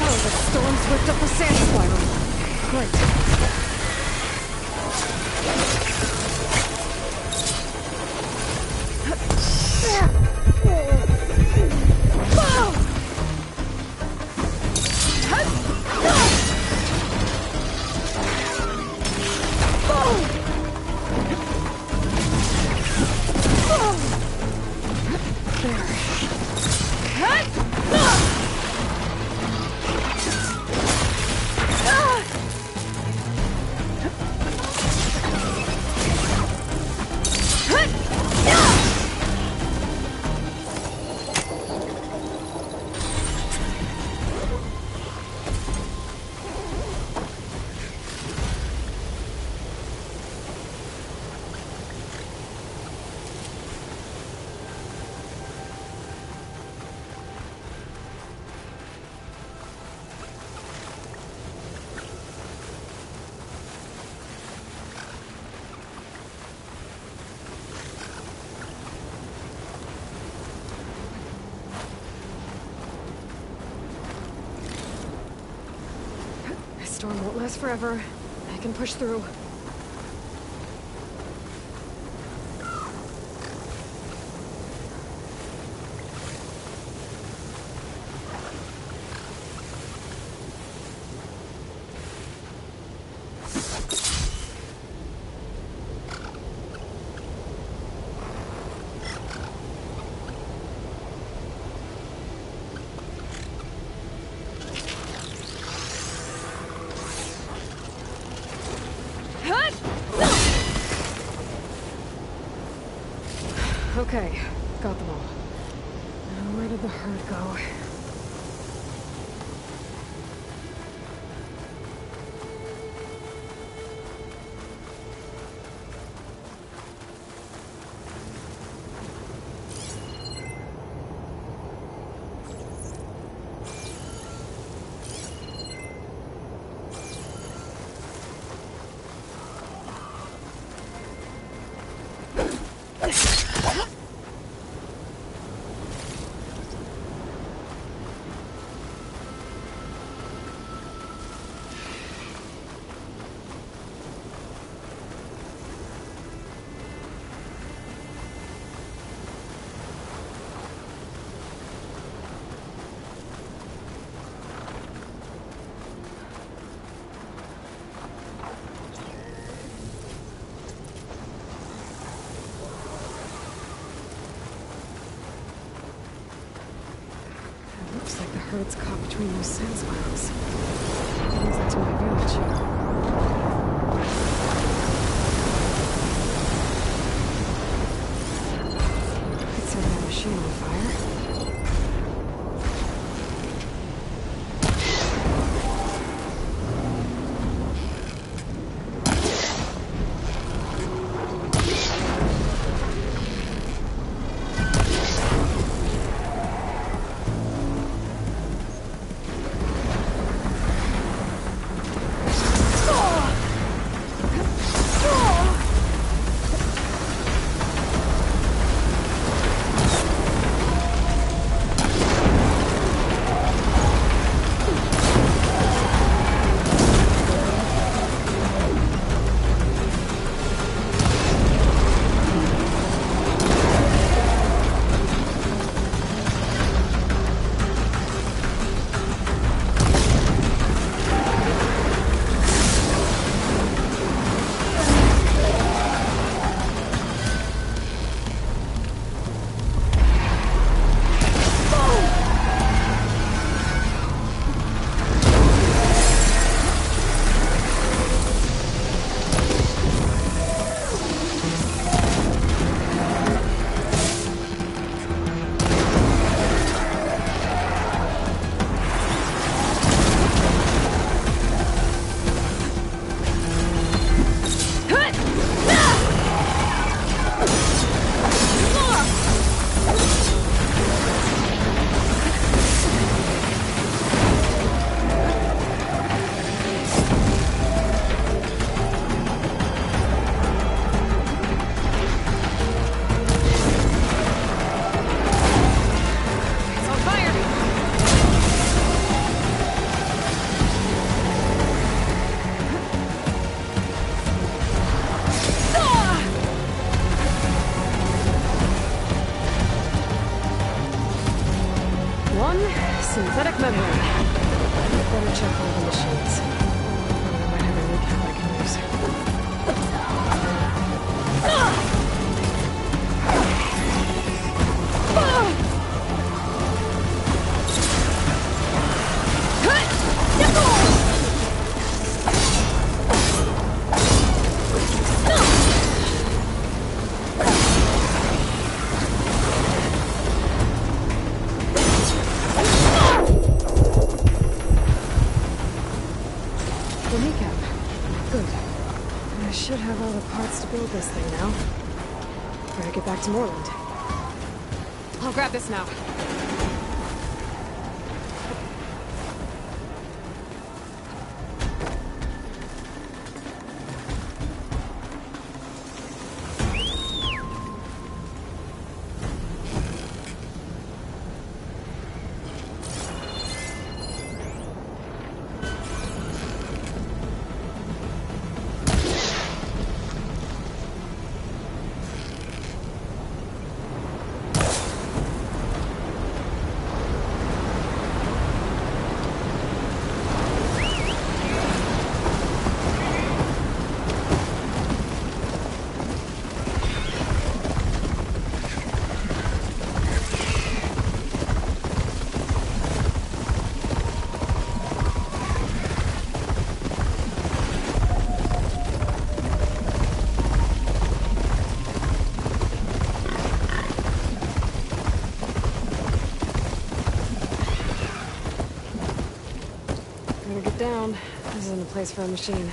Oh, the storm's whipped up a sand spiral. Great. last forever. I can push through. Okay, got them all. Now where did the herd go? Looks like the herd's caught between those sand spirals. Brings that to my village. Could set that machine on fire. Synthetic memory. Better check all the machines. I might have a new cap I can use. The kneecap. Good. I should have all the parts to build this thing now. Better get back to Morland. I'll grab this now. isn't a place for a machine.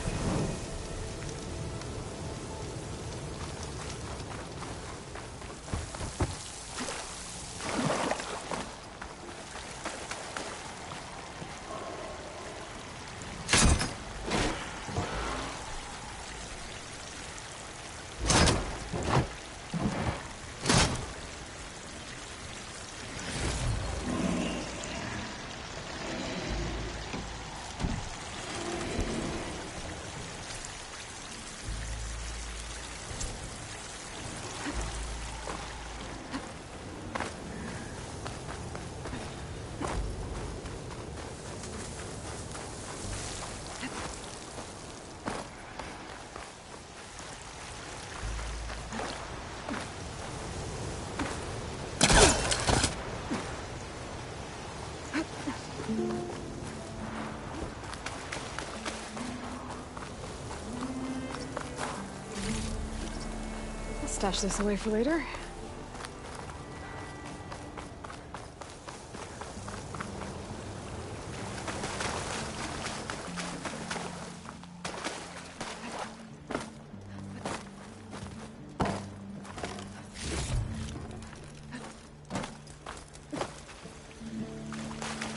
Stash this away for later.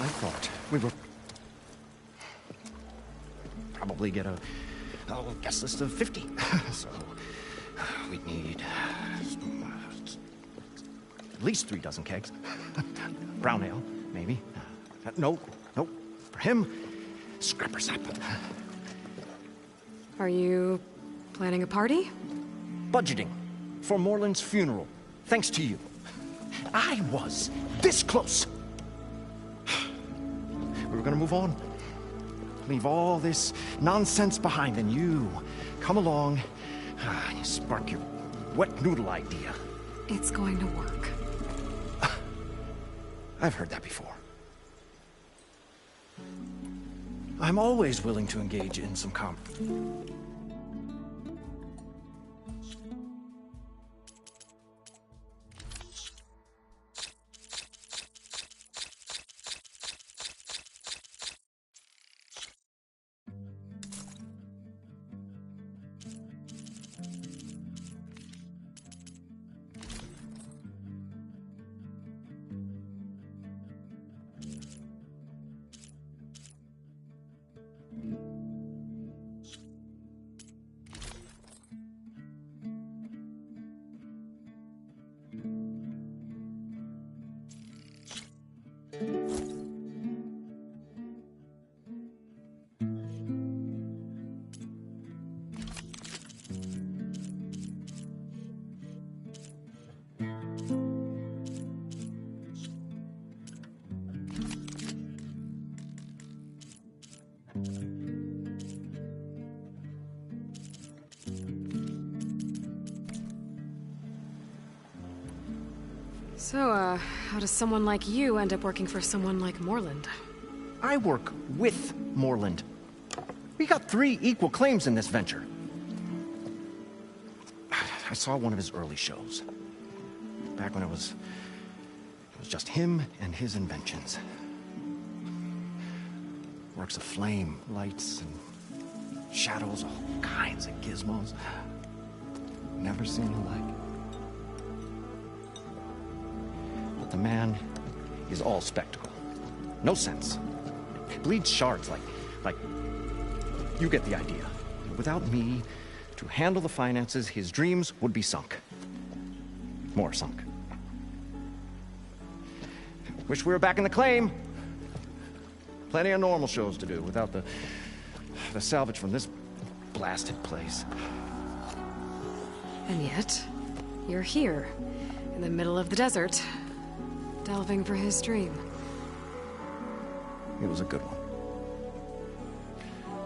I thought we were probably get a guest list of 50. So we'd need at least 3 dozen kegs. Brown ale, maybe. No. For him, scrapper sap. Are you planning a party? Budgeting for Morland's funeral, thanks to you. I was this close. We were gonna move on. Leave all this nonsense behind, and you come along and you spark your wet noodle idea. It's going to work. I've heard that before. I'm always willing to engage in some So, how does someone like you end up working for someone like Morland? I work with Morland. We got 3 equal claims in this venture. I saw one of his early shows. Back when it was just him and his inventions. Works of flame, lights, and shadows, all kinds of gizmos. Never seen the like. But the man is all spectacle. No sense. Bleeds shards like you get the idea. Without me to handle the finances, his dreams would be sunk. More sunk. Wish we were back in the claim. Plenty of normal shows to do without the salvage from this blasted place. And yet, you're here, in the middle of the desert, delving for his dream. It was a good one.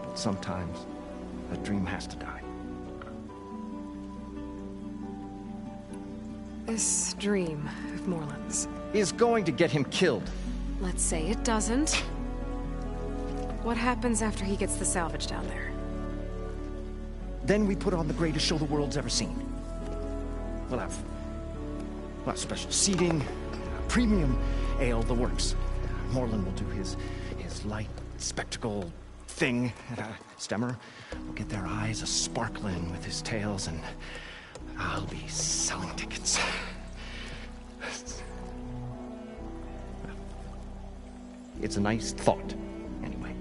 But sometimes, a dream has to die. This dream of Morland's is going to get him killed. Let's say it doesn't. What happens after he gets the salvage down there? Then we put on the greatest show the world's ever seen. We'll have special seating, premium ale, the works. Morland will do his light spectacle thing at a Stemmer will get their eyes a-sparkling with his tales, and I'll be selling tickets. It's a nice thought, anyway.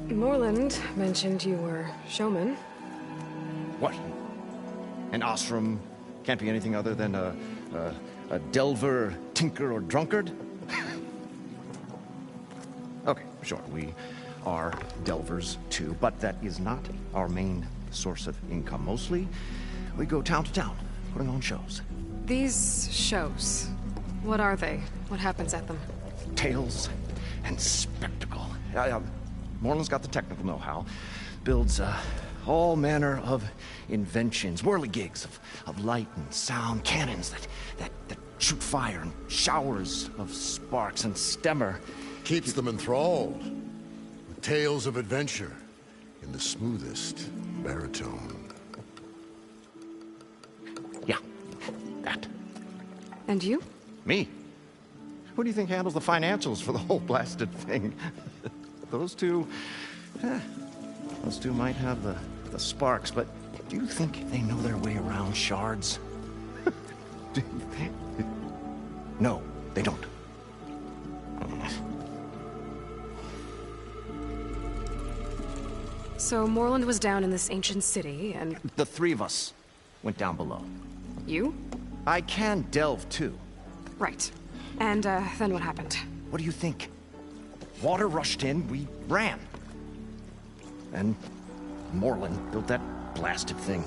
Morland mentioned you were showman. What? An Osram can't be anything other than a delver, tinker, or drunkard? Okay, sure, we are delvers too, but that is not our main source of income. Mostly, we go town to town, putting on shows. These shows, what are they? What happens at them? Tales and spectacle. Morland's got the technical know-how. Builds all manner of inventions, whirligigs of light and sound, cannons that shoot fire, and showers of sparks, and Stemmer keeps them enthralled with tales of adventure in the smoothest baritone. Yeah, that. And you? Me? Who do you think handles the financials for the whole blasted thing? Those two might have the sparks, but do you think they know their way around shards? No, they don't. So Morland was down in this ancient city, and... The three of us went down below. You? I can delve, too. Right. And, then what happened? What do you think? Water rushed in, we ran. And Morland built that blasted thing.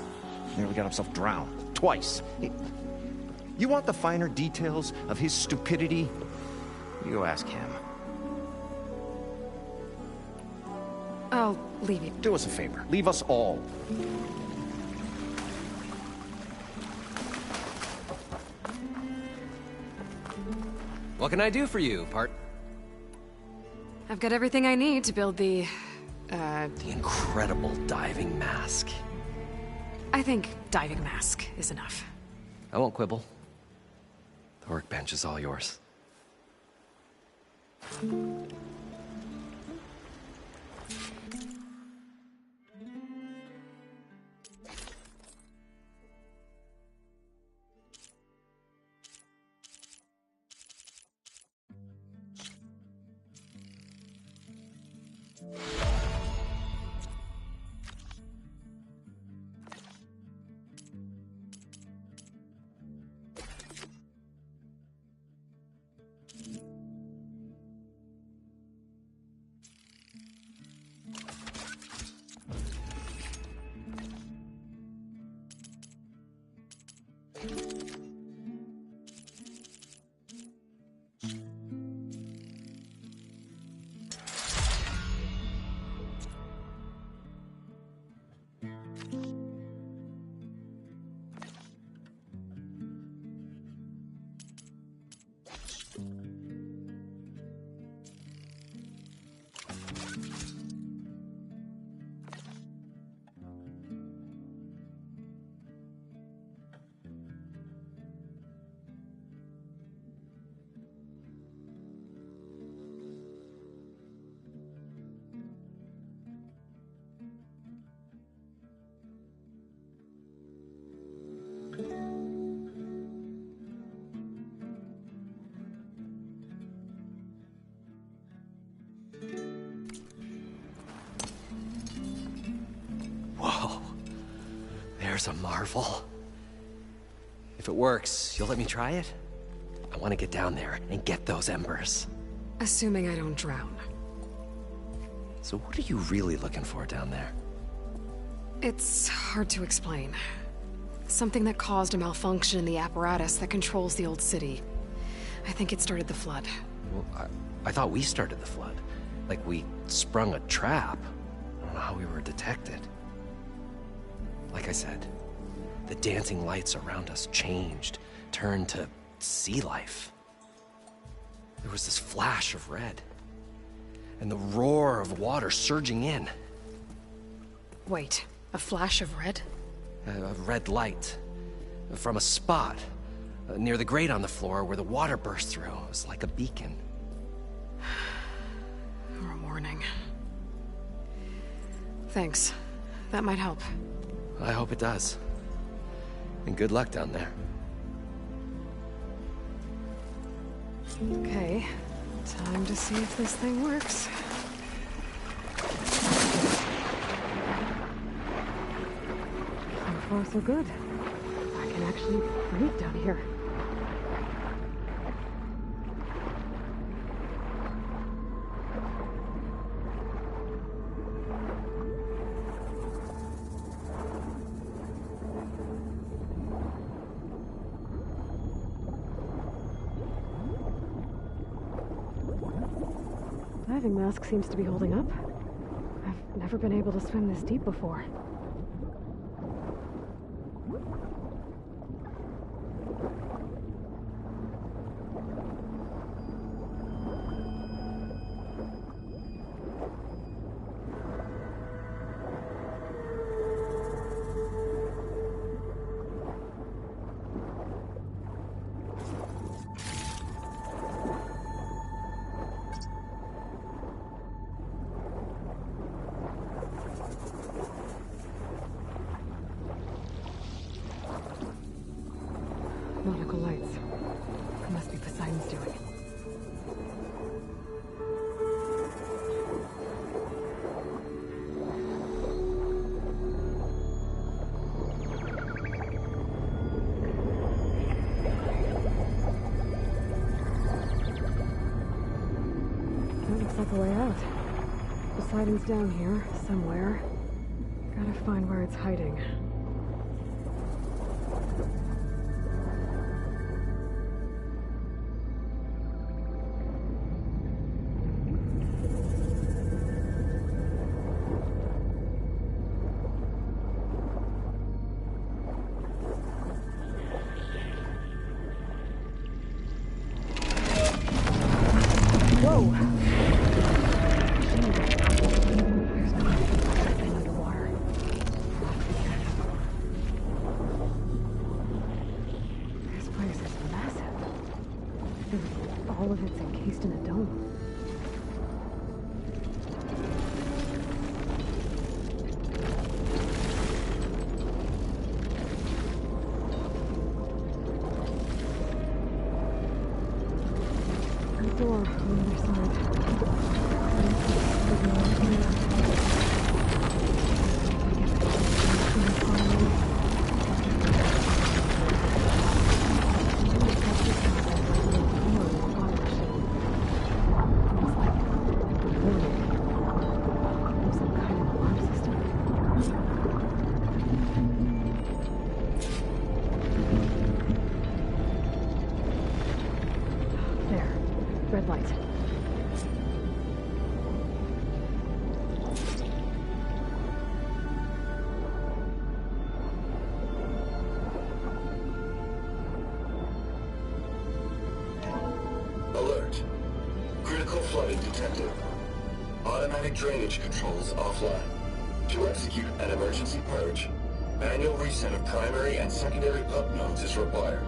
Nearly got himself drowned. Twice. You want the finer details of his stupidity? You go ask him. I'll leave you. Do us a favor. Leave us all. What can I do for you, Part? I've got everything I need to build the incredible diving mask. I think diving mask is enough. I won't quibble. The workbench is all yours. Whoa. There's a marvel. If it works, you'll let me try it? I want to get down there and get those embers. Assuming I don't drown. So what are you really looking for down there? It's hard to explain. Something that caused a malfunction in the apparatus that controls the old city. I think it started the flood. Well, I thought we started the flood. Like we sprung a trap. I don't know how we were detected. Like I said, the dancing lights around us changed, turned to sea life. There was this flash of red, and the roar of water surging in. Wait, a flash of red? A red light from a spot near the grate on the floor where the water burst through. It was like a beacon. Or a warning. Thanks. That might help. I hope it does. And good luck down there. Okay. Time to see if this thing works. So far, so good. I can actually breathe down here. Diving mask seems to be holding up. I've never been able to swim this deep before. Nautical lights. It must be Poseidon's doing. That looks like a way out. Poseidon's down here, somewhere. Gotta find where it's hiding. All of it's encased in a dome. A door on the other side. Red light. Alert. Critical flooding detected. Automatic drainage controls offline. To execute an emergency purge, manual reset of primary and secondary pump nodes is required.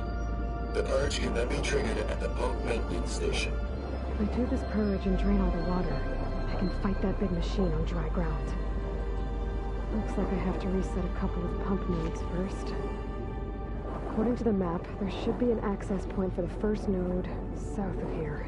The purge can then be triggered at the pump maintenance station. If I do this purge and drain all the water, I can fight that big machine on dry ground. Looks like I have to reset a couple of pump nodes first. According to the map, there should be an access point for the first node south of here.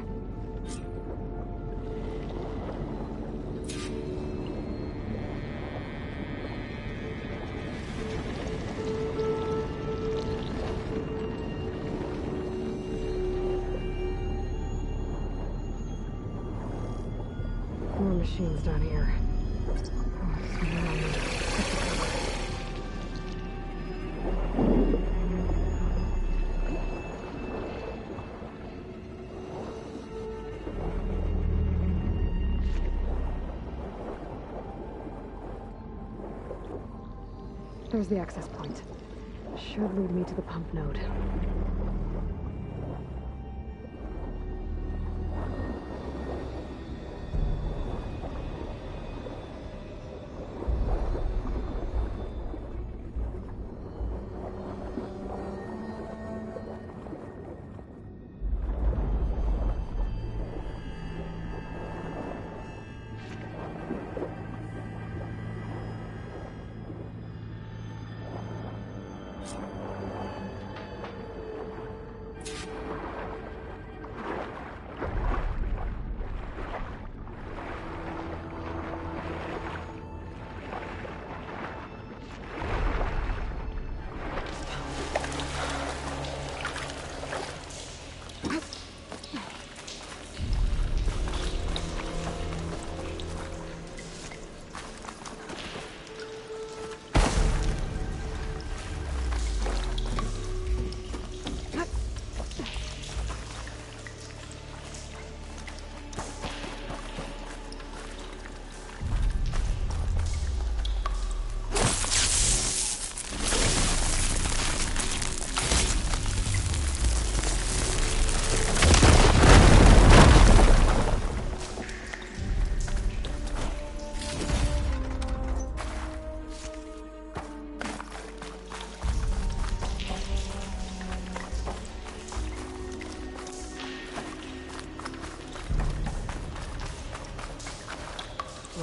More machines down here. There's the access point. Should lead me to the pump node.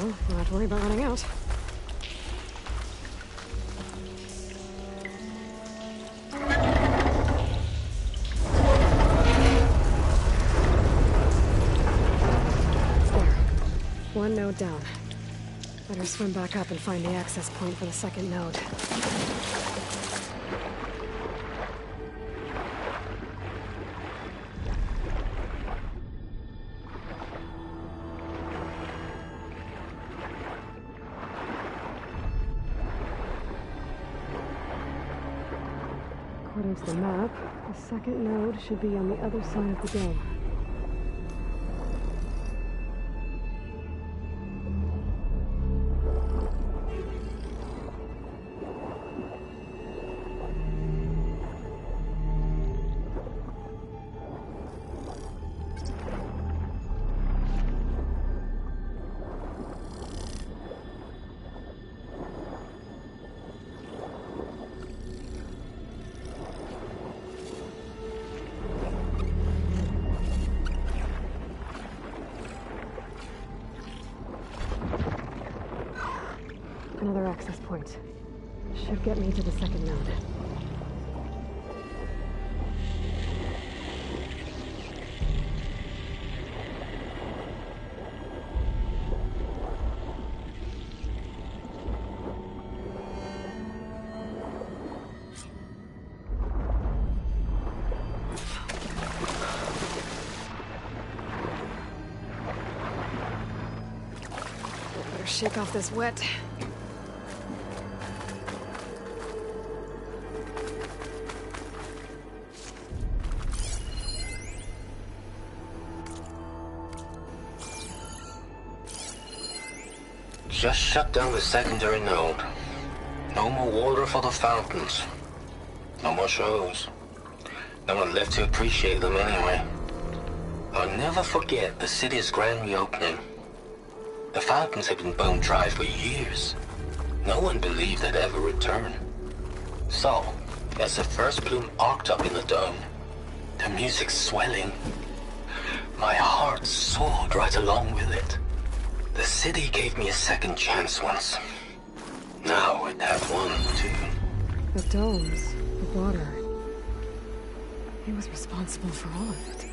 Well, we'll have to worry about running out. There. One node down. Better swim back up and find the access point for the second node. According to the map, the second node should be on the other side of the dome. Another access point. Should get me to the second node. Better shake off this wet. Just shut down the secondary node. No more water for the fountains. No more shows. No one left to appreciate them anyway. I'll never forget the city's grand reopening. The fountains had been bone dry for years. No one believed they'd ever return. So, as the first bloom arced up in the dome, the music swelling, my heart soared right along with it. The city gave me a second chance once. Now it has one, too. The domes, the water. He was responsible for all of it.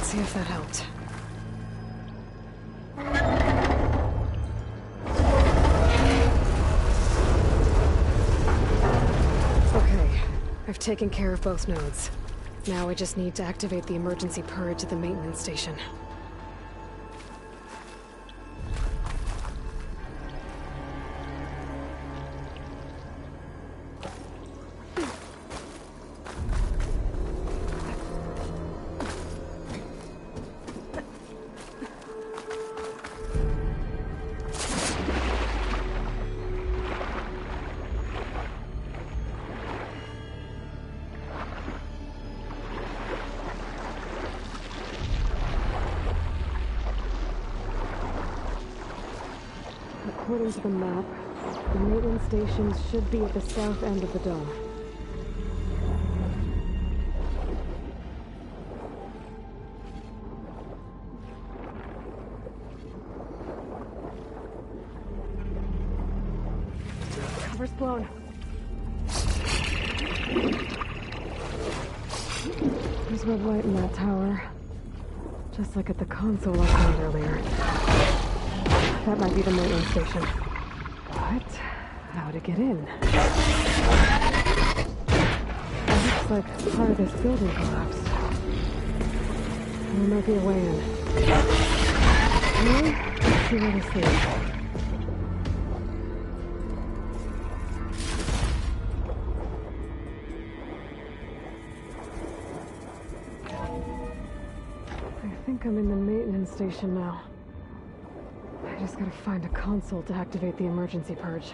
See if that helped. Okay, I've taken care of both nodes. Now I just need to activate the emergency purge at the maintenance station. According to the map, the maintenance stations should be at the south end of the dome. Cover's blown. There's red light in that tower. Just like at the console I found earlier. That might be the maintenance station. But how to get in? It looks like part of this building collapsed. There might be a way in. Let's see where this leads. I think I'm in the maintenance station now. I just gotta find a console to activate the emergency purge.